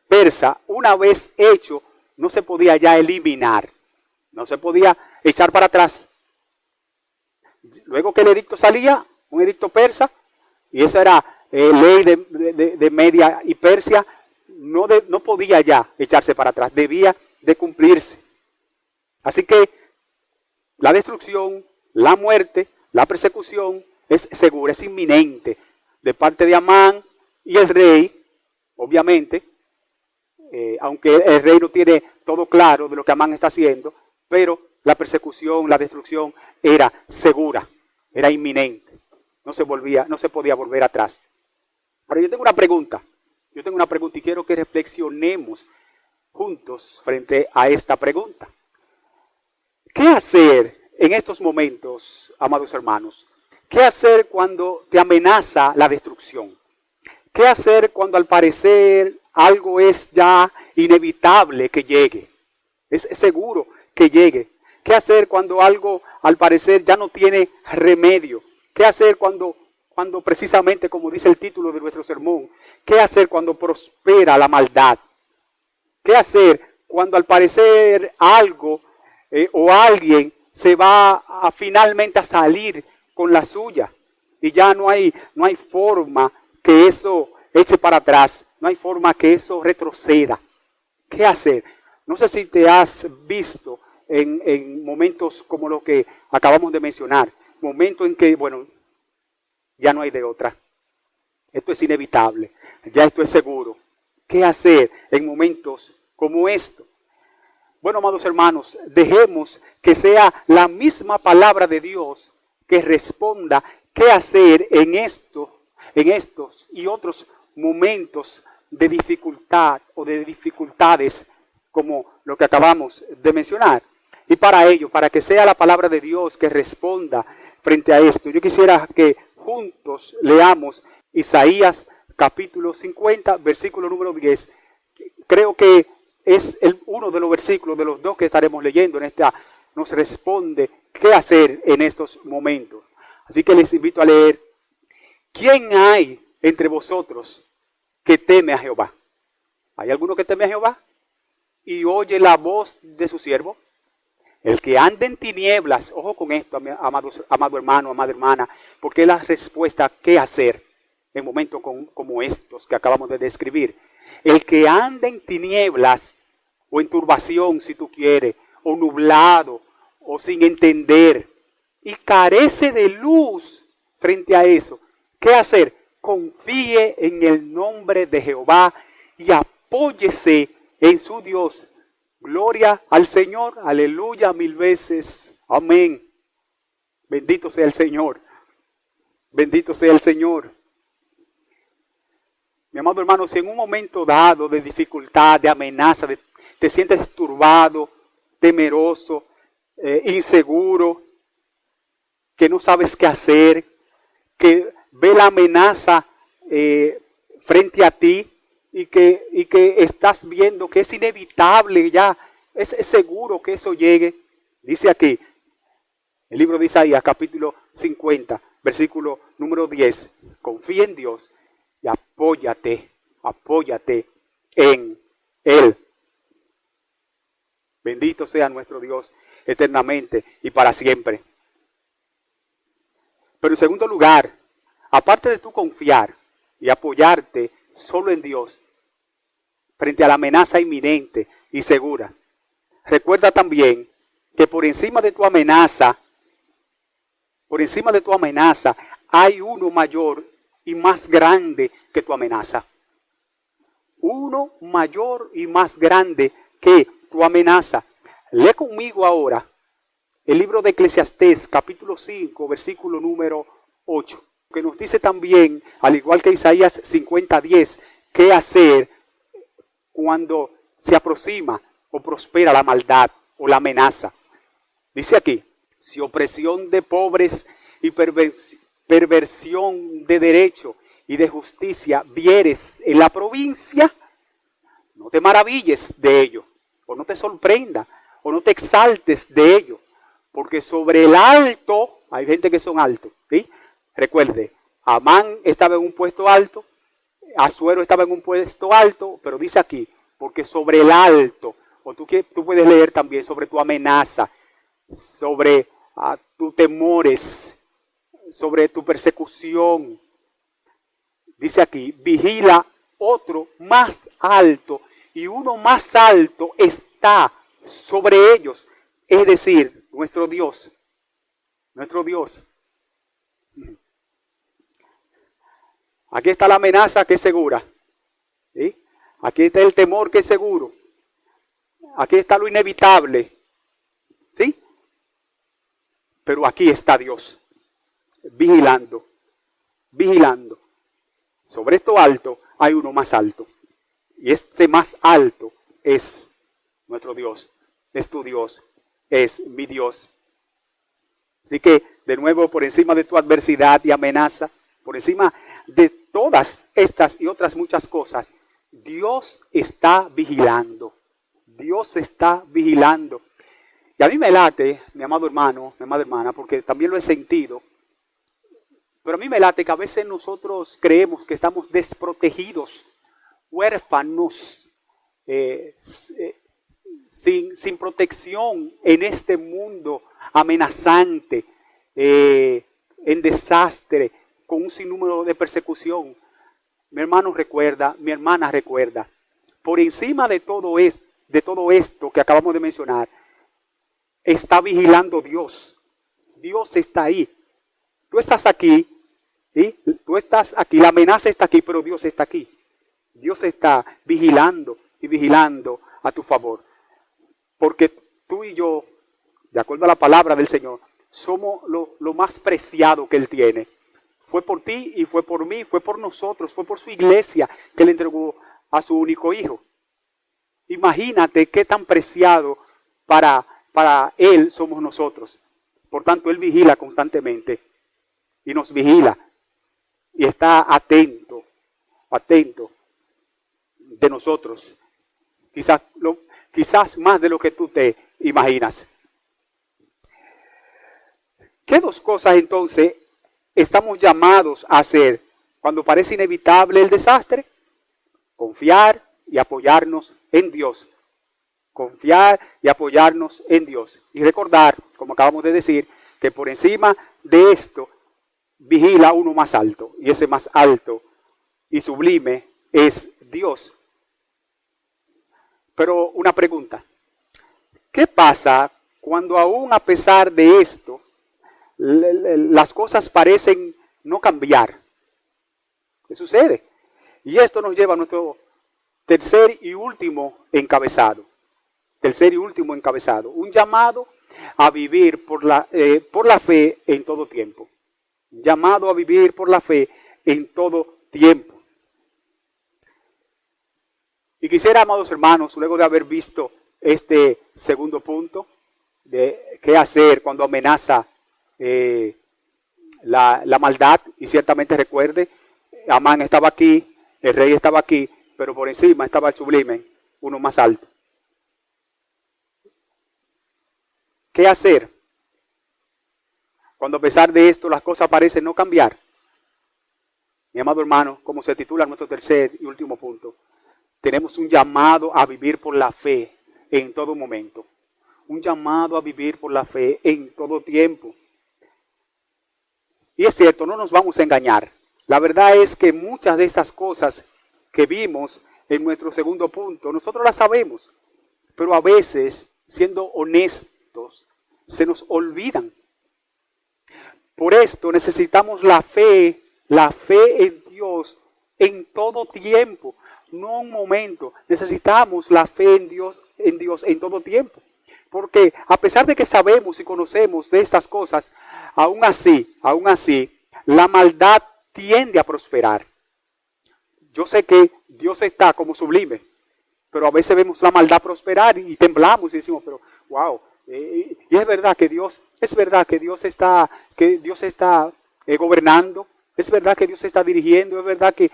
persa, una vez hecho, no se podía ya eliminar, no se podía echar para atrás. Luego que el edicto salía, un edicto persa, y esa era ley de Media y Persia, no podía ya echarse para atrás, debía de cumplirse. Así que la destrucción, la muerte, la persecución es segura, es inminente de parte de Amán y el rey, obviamente, aunque el rey no tiene todo claro de lo que Amán está haciendo, pero la persecución, la destrucción era segura, era inminente, no se podía volver atrás. Ahora yo tengo una pregunta y quiero que reflexionemos juntos frente a esta pregunta. ¿Qué hacer en estos momentos, amados hermanos? ¿Qué hacer cuando te amenaza la destrucción? ¿Qué hacer cuando al parecer algo es ya inevitable que llegue? Es seguro que llegue. ¿Qué hacer cuando algo al parecer ya no tiene remedio? ¿Qué hacer cuando precisamente, como dice el título de nuestro sermón, qué hacer cuando prospera la maldad? ¿Qué hacer cuando al parecer algo o alguien se va finalmente a salir con la suya y ya no hay forma que eso eche para atrás, no hay forma que eso retroceda? ¿Qué hacer? No sé si te has visto en momentos como lo que acabamos de mencionar, momentos en que, bueno, ya no hay de otra. Esto es inevitable, ya esto es seguro. ¿Qué hacer en momentos como estos? Bueno, amados hermanos, dejemos que sea la misma palabra de Dios que responda qué hacer en estos y otros momentos de dificultad o de dificultades como lo que acabamos de mencionar. Y para ello, para que sea la palabra de Dios que responda frente a esto, yo quisiera que juntos leamos Isaías capítulo 50, versículo número 10. Creo que es uno de los versículos de los dos que estaremos leyendo en esta, nos responde qué hacer en estos momentos. Así que les invito a leer. ¿Quién hay entre vosotros que teme a Jehová? ¿Hay alguno que teme a Jehová y oye la voz de su siervo? El que anda en tinieblas, ojo con esto, amado hermano, amada hermana, porque es la respuesta qué hacer en momentos como estos que acabamos de describir. El que anda en tinieblas o en turbación, si tú quieres, o nublado, o sin entender, y carece de luz frente a eso, ¿qué hacer? Confíe en el nombre de Jehová y apóyese en su Dios. Gloria al Señor, aleluya 1000 veces, amén. Bendito sea el Señor, bendito sea el Señor. Mi amado hermano, si en un momento dado de dificultad, de amenaza, te sientes turbado, temeroso, inseguro, que no sabes qué hacer, que ve la amenaza frente a ti y que estás viendo que es inevitable ya, es seguro que eso llegue. Dice aquí, el libro de Isaías, capítulo 50, versículo número 10, confía en Dios y apóyate en Él. Bendito sea nuestro Dios eternamente y para siempre. Pero en segundo lugar, aparte de tú confiar y apoyarte solo en Dios, frente a la amenaza inminente y segura, recuerda también que por encima de tu amenaza, hay uno mayor y más grande que tu amenaza. uno mayor y más grande que tu amenaza. Lee conmigo ahora el libro de Eclesiastés, capítulo 5, versículo número 8, que nos dice también, al igual que Isaías 50:10, qué hacer cuando se aproxima o prospera la maldad o la amenaza. Dice aquí, si opresión de pobres y perversión de derecho y de justicia vieres en la provincia, no te maravilles de ello, o no te sorprenda, o no te exaltes de ello, porque sobre el alto, hay gente que son altos, ¿sí? Recuerde, Amán estaba en un puesto alto, Asuero estaba en un puesto alto, pero dice aquí, porque sobre el alto, o tú puedes leer también sobre tu amenaza, sobre tus temores, sobre tu persecución. Dice aquí, vigila otro más alto, y uno más alto está sobre ellos, es decir, nuestro Dios, nuestro Dios. Aquí está la amenaza que es segura, ¿sí? Aquí está el temor que es seguro, aquí está lo inevitable, ¿sí? Pero aquí está Dios, vigilando, vigilando. Sobre esto alto hay uno más alto, y este más alto es nuestro Dios, es tu Dios, es mi Dios. Así que, de nuevo, por encima de tu adversidad y amenaza, por encima de todas estas y otras muchas cosas, Dios está vigilando. Dios está vigilando. Y a mí me late, mi amado hermano, mi amada hermana, porque también lo he sentido, pero a mí me late que a veces nosotros creemos que estamos desprotegidos, huérfanos, sin protección en este mundo amenazante, en desastre, con un sinnúmero de persecución. Mi hermano recuerda, mi hermana recuerda, por encima de todo esto que acabamos de mencionar, está vigilando Dios. Dios está ahí. Tú estás aquí, ¿sí? Tú estás aquí, la amenaza está aquí, pero Dios está aquí. Dios está vigilando y vigilando a tu favor. Porque tú y yo, de acuerdo a la palabra del Señor, somos lo más preciado que Él tiene. Fue por ti y fue por mí, fue por nosotros, fue por su iglesia que le entregó a su único hijo. Imagínate qué tan preciado para Él somos nosotros. Por tanto, Él vigila constantemente y nos vigila y está atento de nosotros. Quizás más de lo que tú te imaginas. ¿Qué dos cosas entonces estamos llamados a hacer cuando parece inevitable el desastre? Confiar y apoyarnos en Dios. Confiar y apoyarnos en Dios. Y recordar, como acabamos de decir, que por encima de esto vigila uno más alto. Y ese más alto y sublime es Dios. Pero una pregunta. ¿Qué pasa cuando aún a pesar de esto, las cosas parecen no cambiar? ¿Qué sucede? Y esto nos lleva a nuestro tercer y último encabezado. Tercer y último encabezado. Un llamado a vivir por la fe en todo tiempo. Un llamado a vivir por la fe en todo tiempo. Y quisiera, amados hermanos, luego de haber visto este segundo punto, de qué hacer cuando amenaza la maldad, y ciertamente recuerde, Amán estaba aquí, el rey estaba aquí, pero por encima estaba el sublime, uno más alto. ¿Qué hacer cuando a pesar de esto las cosas parecen no cambiar? Mi amado hermano, como se titula nuestro tercer y último punto, tenemos un llamado a vivir por la fe en todo momento. Un llamado a vivir por la fe en todo tiempo. Y es cierto, no nos vamos a engañar. La verdad es que muchas de estas cosas que vimos en nuestro segundo punto, nosotros las sabemos. Pero a veces, siendo honestos, se nos olvidan. Por esto necesitamos la fe en Dios en todo tiempo, no un momento. Necesitamos la fe en Dios en todo tiempo. Porque a pesar de que sabemos y conocemos de estas cosas, aún así, la maldad tiende a prosperar. Yo sé que Dios está como sublime, pero a veces vemos la maldad prosperar y temblamos y decimos, pero wow, y es verdad que Dios está gobernando, es verdad que Dios está dirigiendo, es verdad que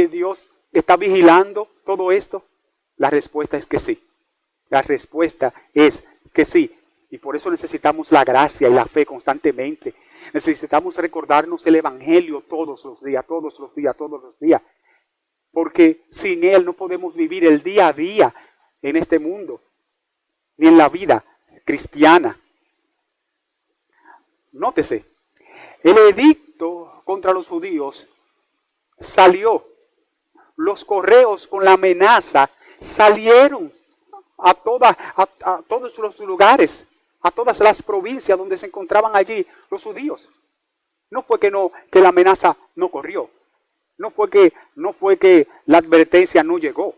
Dios está vigilando todo esto. La respuesta es que sí. La respuesta es que sí. Y por eso necesitamos la gracia y la fe constantemente. Necesitamos recordarnos el Evangelio todos los días. Porque sin Él no podemos vivir el día a día en este mundo, ni en la vida cristiana. Nótese, el edicto contra los judíos salió. Los correos con la amenaza salieron a todos los lugares, a todas las provincias donde se encontraban allí los judíos. No fue que la amenaza no corrió. No fue que la advertencia no llegó.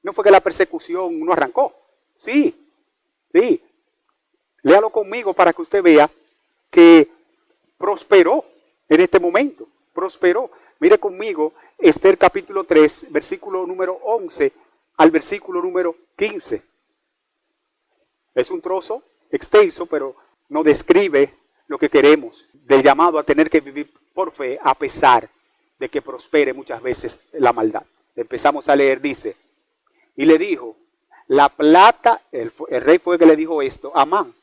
No fue que la persecución no arrancó. Sí. Léalo conmigo para que usted vea que prosperó en este momento. Prosperó. Mire conmigo Esther capítulo 3, versículo número 11 al versículo número 15. Es un trozo extenso, pero no describe lo que queremos, del llamado a tener que vivir por fe a pesar de que prospere muchas veces la maldad. Empezamos a leer, dice, y le dijo, la plata, el rey fue el que le dijo esto, Amán,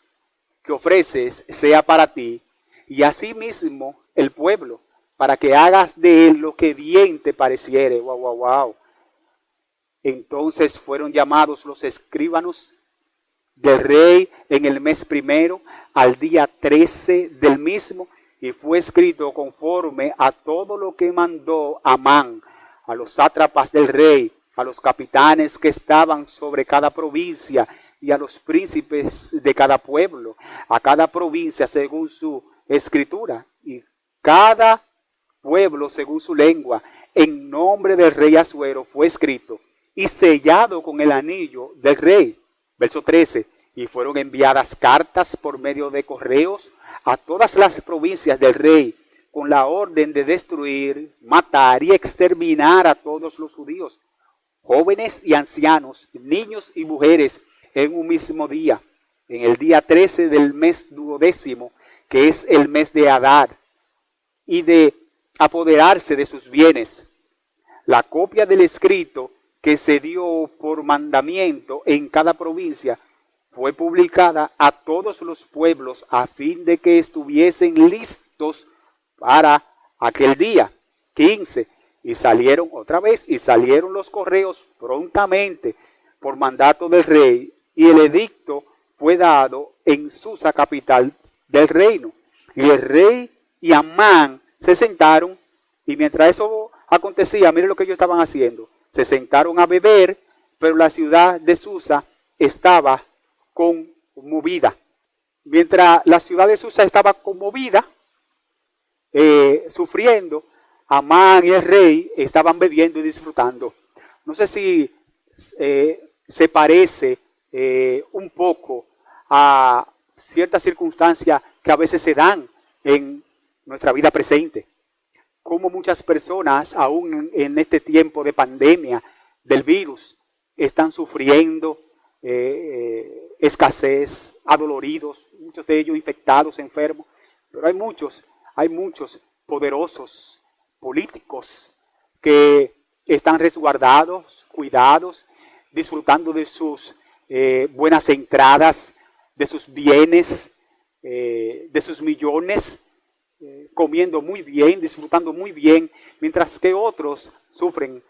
que ofreces sea para ti, y asimismo el pueblo, para que hagas de él lo que bien te pareciere. Wow. Entonces fueron llamados los escribanos del rey en el mes primero, al día 13 del mismo, y fue escrito conforme a todo lo que mandó Amán, a los sátrapas del rey, a los capitanes que estaban sobre cada provincia, y a los príncipes de cada pueblo, a cada provincia según su escritura, y cada pueblo según su lengua, en nombre del rey Asuero fue escrito, y sellado con el anillo del rey. Verso 13, y fueron enviadas cartas por medio de correos a todas las provincias del rey, con la orden de destruir, matar y exterminar a todos los judíos, jóvenes y ancianos, niños y mujeres, en un mismo día, en el día 13 del mes 12, que es el mes de Adar, y de apoderarse de sus bienes. La copia del escrito que se dio por mandamiento en cada provincia fue publicada a todos los pueblos a fin de que estuviesen listos para aquel día. 15. Y salieron los correos prontamente por mandato del rey, y el edicto fue dado en Susa, capital del reino. Y el rey y Amán se sentaron, y mientras eso acontecía, miren lo que ellos estaban haciendo. Se sentaron a beber, pero la ciudad de Susa estaba conmovida. Mientras la ciudad de Susa estaba conmovida, sufriendo, Amán y el rey estaban bebiendo y disfrutando. No sé si se parece un poco a ciertas circunstancias que a veces se dan en nuestra vida presente. Como muchas personas, aún en este tiempo de pandemia del virus, están sufriendo escasez, adoloridos, muchos de ellos infectados, enfermos. Pero hay muchos poderosos políticos que están resguardados, cuidados, disfrutando de sus buenas entradas, de sus bienes, de sus millones, comiendo muy bien, disfrutando muy bien, mientras que otros sufren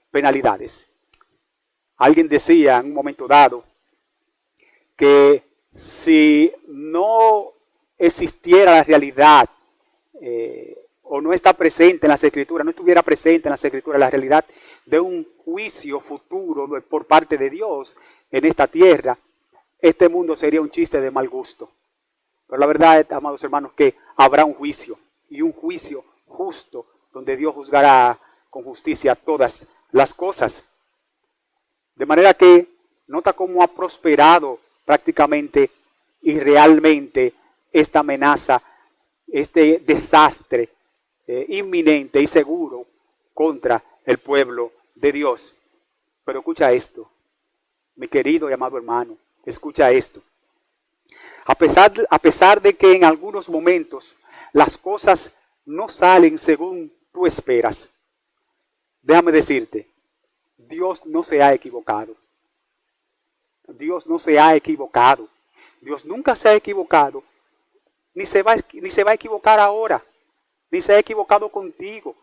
penalidades. Alguien decía en un momento dado que si no existiera la realidad o no está presente en las Escrituras, no estuviera presente en las Escrituras la realidad de un juicio futuro por parte de Dios en esta tierra, este mundo sería un chiste de mal gusto. Pero la verdad es, amados hermanos, que habrá un juicio, y un juicio justo, donde Dios juzgará con justicia todas las cosas. De manera que nota cómo ha prosperado prácticamente y realmente esta amenaza, este desastre inminente y seguro contra el pueblo de Dios. Pero escucha esto, mi querido y amado hermano, escucha esto. A pesar de que en algunos momentos las cosas no salen según tú esperas, déjame decirte, Dios no se ha equivocado. Dios no se ha equivocado. Dios nunca se ha equivocado, ni se va a equivocar ahora, ni se ha equivocado contigo.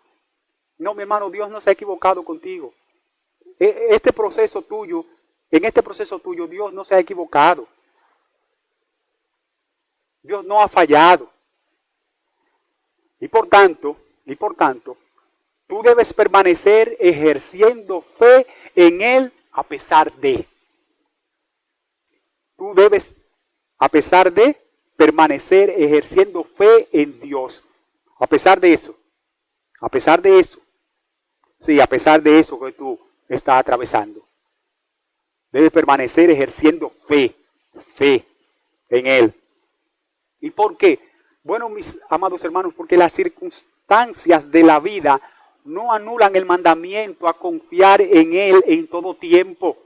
No, mi hermano, Dios no se ha equivocado contigo. En este proceso tuyo, Dios no se ha equivocado. Dios no ha fallado. Y por tanto, tú debes permanecer ejerciendo fe en Él a pesar de. Tú debes, a pesar de, permanecer ejerciendo fe en Dios. A pesar de eso. Sí, a pesar de eso que tú estás atravesando. Debes permanecer ejerciendo fe en Él. ¿Y por qué? Bueno, mis amados hermanos, porque las circunstancias de la vida no anulan el mandamiento a confiar en Él en todo tiempo.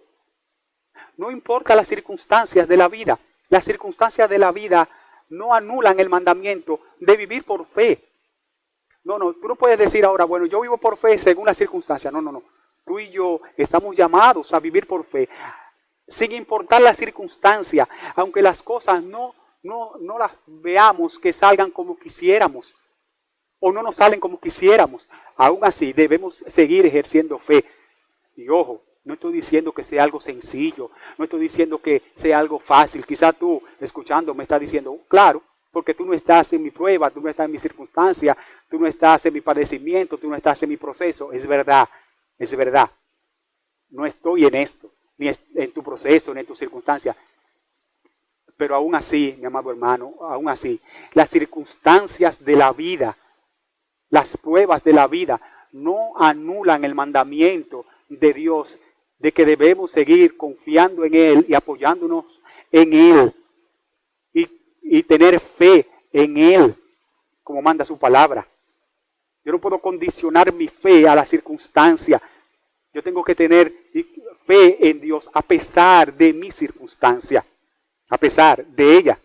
No importa las circunstancias de la vida. Las circunstancias de la vida no anulan el mandamiento de vivir por fe. No, tú no puedes decir ahora, bueno, yo vivo por fe según las circunstancias. No. Tú y yo estamos llamados a vivir por fe, sin importar las circunstancias, aunque las cosas no las veamos que salgan como quisiéramos, o no nos salen como quisiéramos. Aún así debemos seguir ejerciendo fe. Y ojo, no estoy diciendo que sea algo sencillo, no estoy diciendo que sea algo fácil. Quizá tú, escuchando, me estás diciendo, claro, porque tú no estás en mi prueba, tú no estás en mi circunstancia, tú no estás en mi padecimiento, tú no estás en mi proceso. Es verdad. No estoy en esto, ni en tu proceso, ni en tu circunstancia. Pero aún así, mi amado hermano, aún así, las circunstancias de la vida, las pruebas de la vida, no anulan el mandamiento de Dios de que debemos seguir confiando en Él y apoyándonos en Él y tener fe en Él, como manda su palabra. Yo no puedo condicionar mi fe a la circunstancia. Yo tengo que tener fe en Dios a pesar de mi circunstancia, a pesar de ella.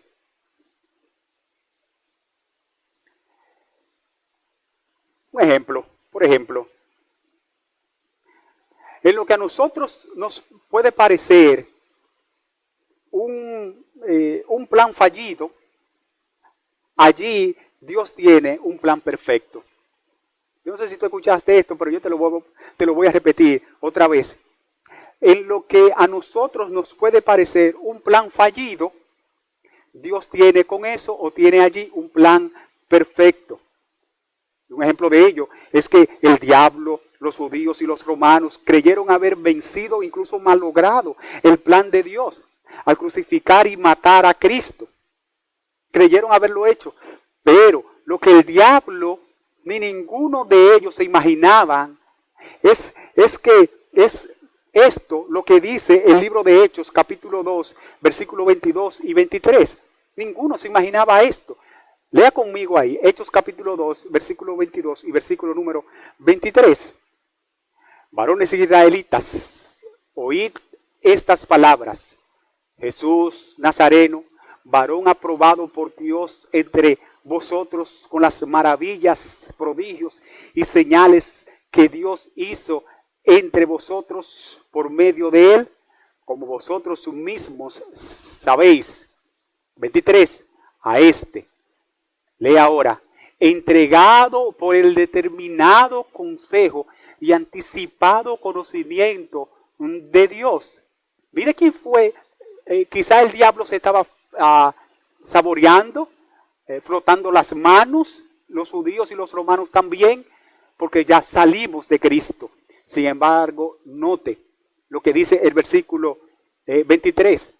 Un ejemplo, por ejemplo, en lo que a nosotros nos puede parecer un plan fallido, allí Dios tiene un plan perfecto. Yo no sé si tú escuchaste esto, pero yo te lo voy a repetir otra vez. En lo que a nosotros nos puede parecer un plan fallido, Dios tiene con eso o tiene allí un plan perfecto. Un ejemplo de ello es que el diablo, los judíos y los romanos creyeron haber vencido, incluso malogrado el plan de Dios al crucificar y matar a Cristo. Creyeron haberlo hecho, pero lo que el diablo ni ninguno de ellos se imaginaban es que es esto lo que dice el libro de Hechos, capítulo 2, versículos 22 y 23. Ninguno se imaginaba esto. Lea conmigo ahí, Hechos capítulo 2, versículo 22 y versículo número 23. Varones israelitas, oíd estas palabras. Jesús Nazareno, varón aprobado por Dios entre vosotros con las maravillas, prodigios y señales que Dios hizo entre vosotros por medio de él, como vosotros mismos sabéis. 23. A este, lea ahora, entregado por el determinado consejo y anticipado conocimiento de Dios. Mire quién fue. Quizá el diablo se estaba saboreando, frotando las manos, los judíos y los romanos también, porque ya salimos de Cristo. Sin embargo, note lo que dice el versículo 23.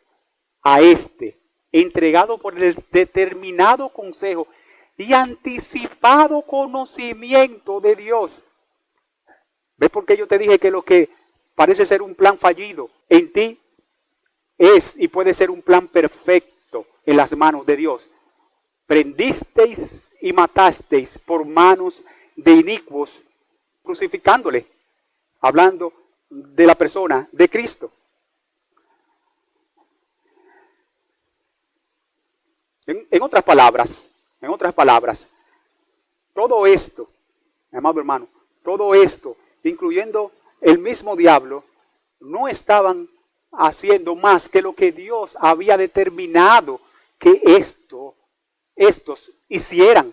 A este, entregado por el determinado consejo y anticipado conocimiento de Dios. ¿Ves por qué yo te dije que lo que parece ser un plan fallido en ti es y puede ser un plan perfecto en las manos de Dios? Prendisteis y matasteis por manos de inicuos, crucificándole, hablando de la persona de Cristo. En otras palabras, todo esto, amado hermano, todo esto, incluyendo el mismo diablo, no estaban haciendo más que lo que Dios había determinado que estos hicieran,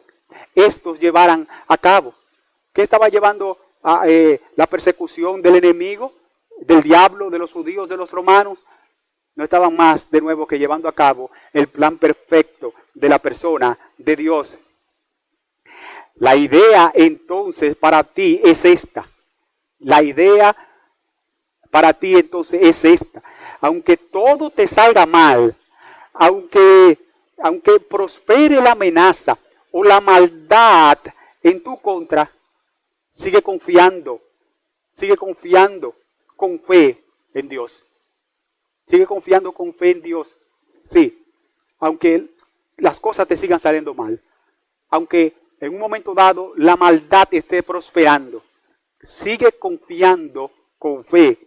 estos llevaran a cabo. ¿Qué estaba llevando a la persecución del enemigo, del diablo, de los judíos, de los romanos? No estaban más de nuevo que llevando a cabo el plan perfecto de la persona de Dios. La idea entonces para ti es esta. La idea para ti entonces es esta. Aunque todo te salga mal, aunque prospere la amenaza o la maldad en tu contra, sigue confiando con fe en Dios. Sigue confiando con fe en Dios. Sí, aunque las cosas te sigan saliendo mal, aunque en un momento dado la maldad esté prosperando, sigue confiando con fe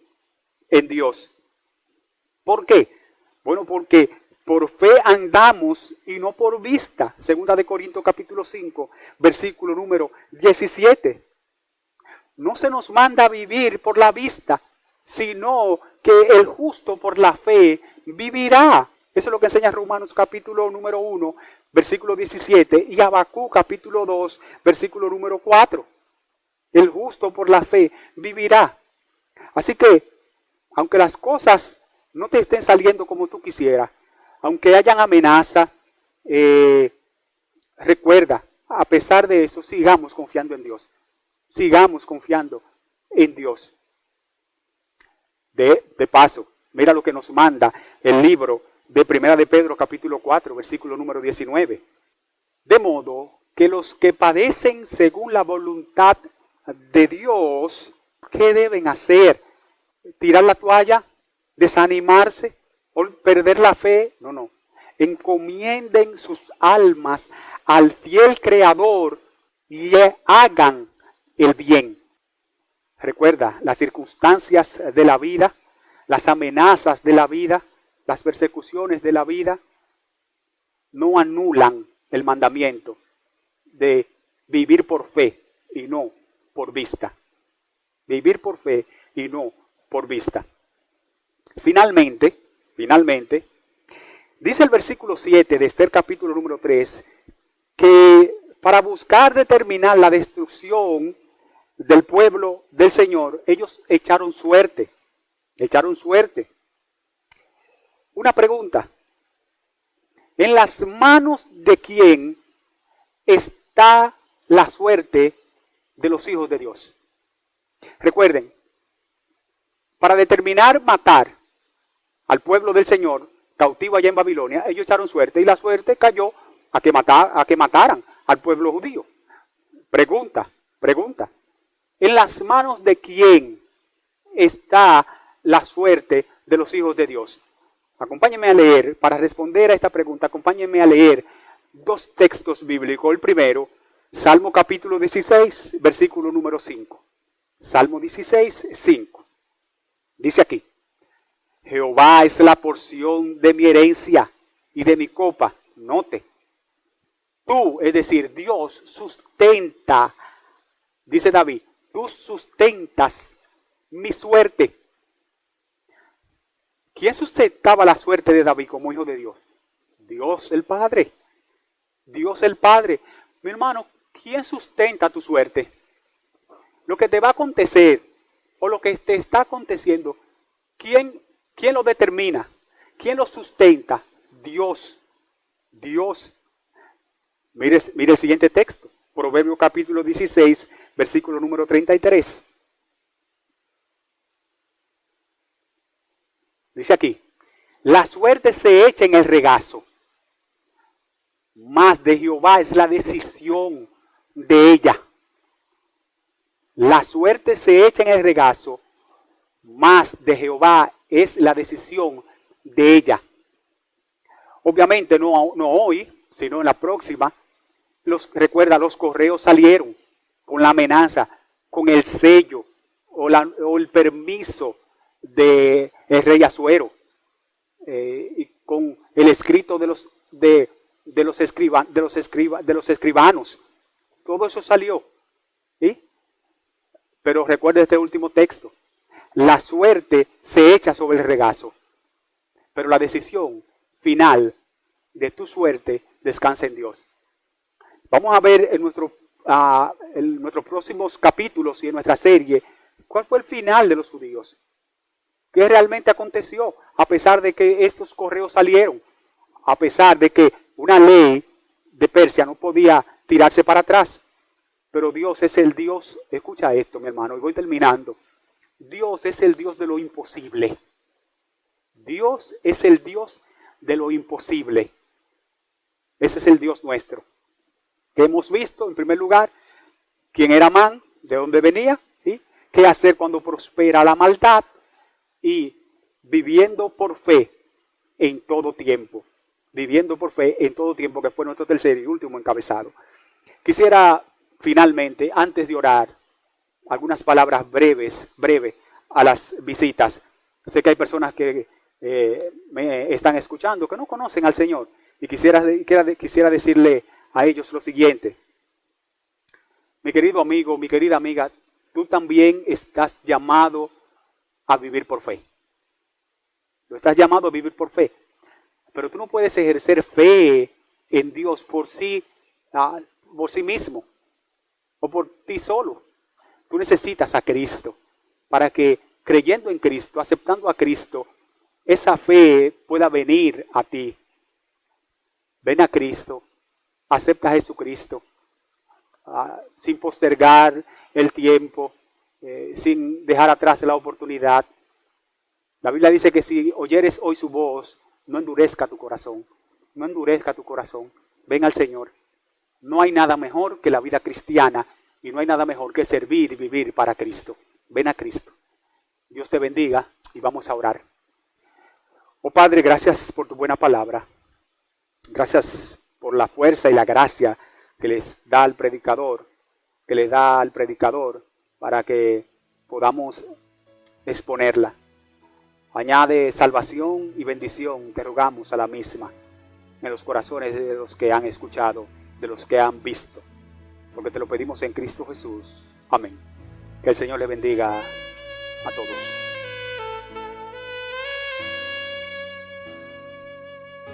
en Dios. ¿Por qué? Bueno, porque por fe andamos y no por vista. Segunda de Corintios capítulo 5, versículo número 17. No se nos manda a vivir por la vista, sino que el justo por la fe vivirá. Eso es lo que enseña Romanos capítulo número 1, versículo 17, y Habacuc capítulo 2, versículo número 4. El justo por la fe vivirá. Así que, aunque las cosas no te estén saliendo como tú quisieras, aunque hayan amenazas, recuerda, a pesar de eso, sigamos confiando en Dios. Sigamos confiando en Dios. De paso, mira lo que nos manda el libro de Primera de Pedro capítulo 4, versículo número 19. De modo que los que padecen según la voluntad de Dios, ¿qué deben hacer? ¿Tirar la toalla? ¿Desanimarse? ¿O perder la fe? No. Encomienden sus almas al fiel Creador y hagan el bien. Recuerda, las circunstancias de la vida, las amenazas de la vida, las persecuciones de la vida, no anulan el mandamiento de vivir por fe y no por vista. Vivir por fe y no por vista. Finalmente, dice el versículo 7 de Esther capítulo número 3, que para buscar determinar la destrucción del pueblo del Señor, ellos echaron suerte. Una pregunta: ¿en las manos de quién está la suerte de los hijos de Dios? Recuerden, para determinar matar al pueblo del Señor cautivo allá en Babilonia, ellos echaron suerte y la suerte cayó a que mataran al pueblo judío. Pregunta. ¿En las manos de quién está la suerte de los hijos de Dios? Acompáñenme a leer, para responder a esta pregunta, acompáñenme a leer dos textos bíblicos. El primero, Salmo capítulo 16, versículo número 5. Salmo 16, 5. Dice aquí: Jehová es la porción de mi herencia y de mi copa. Note, tú, es decir, Dios sustenta, dice David, tú sustentas mi suerte. ¿Quién sustentaba la suerte de David como hijo de Dios? Dios el Padre. Dios el Padre. Mi hermano, ¿quién sustenta tu suerte? Lo que te va a acontecer o lo que te está aconteciendo, ¿quién lo determina? ¿Quién lo sustenta? Dios. Mire el siguiente texto. Proverbios capítulo 16, versículo número 33. Dice aquí: la suerte se echa en el regazo, mas de Jehová es la decisión de ella. La suerte se echa en el regazo, mas de Jehová es la decisión de ella. Obviamente no hoy, sino en la próxima. Recuerda, los correos salieron con la amenaza, con el sello o el permiso del rey Asuero, y con el escrito de los escribanos. Todo eso salió. ¿Sí? Pero recuerda este último texto. La suerte se echa sobre el regazo, pero la decisión final de tu suerte descansa en Dios. Vamos a ver en nuestros próximos capítulos y en nuestra serie cuál fue el final de los judíos. ¿Qué realmente aconteció? A pesar de que estos correos salieron, a pesar de que una ley de Persia no podía tirarse para atrás. Pero Dios es el Dios, escucha esto mi hermano, y voy terminando. Dios es el Dios de lo imposible. Dios es el Dios de lo imposible. Ese es el Dios nuestro. Que hemos visto, en primer lugar, quién era Amán, de dónde venía, ¿sí? Qué hacer cuando prospera la maldad, y viviendo por fe en todo tiempo. Viviendo por fe en todo tiempo, que fue nuestro tercer y último encabezado. Quisiera finalmente, antes de orar, algunas palabras breves a las visitas. Sé que hay personas que me están escuchando que no conocen al Señor, y quisiera decirle a ellos lo siguiente. Mi querido amigo, mi querida amiga, tú también estás llamado a vivir por fe. Tú estás llamado a vivir por fe. Pero tú no puedes ejercer fe en Dios por sí mismo o por ti solo. Tú necesitas a Cristo para que, creyendo en Cristo, aceptando a Cristo, esa fe pueda venir a ti. Ven a Cristo, acepta a Jesucristo, sin postergar el tiempo, sin dejar atrás la oportunidad. La Biblia dice que si oyeres hoy su voz, no endurezca tu corazón. No endurezca tu corazón. Ven al Señor. No hay nada mejor que la vida cristiana, y no hay nada mejor que servir y vivir para Cristo. Ven a Cristo. Dios te bendiga y vamos a orar. Oh Padre, gracias por tu buena palabra. Gracias por la fuerza y la gracia que les da al predicador, para que podamos exponerla. Añade salvación y bendición, te rogamos, a la misma en los corazones de los que han escuchado, de los que han visto, porque te lo pedimos en Cristo Jesús. Amén. Que el Señor le bendiga a todos.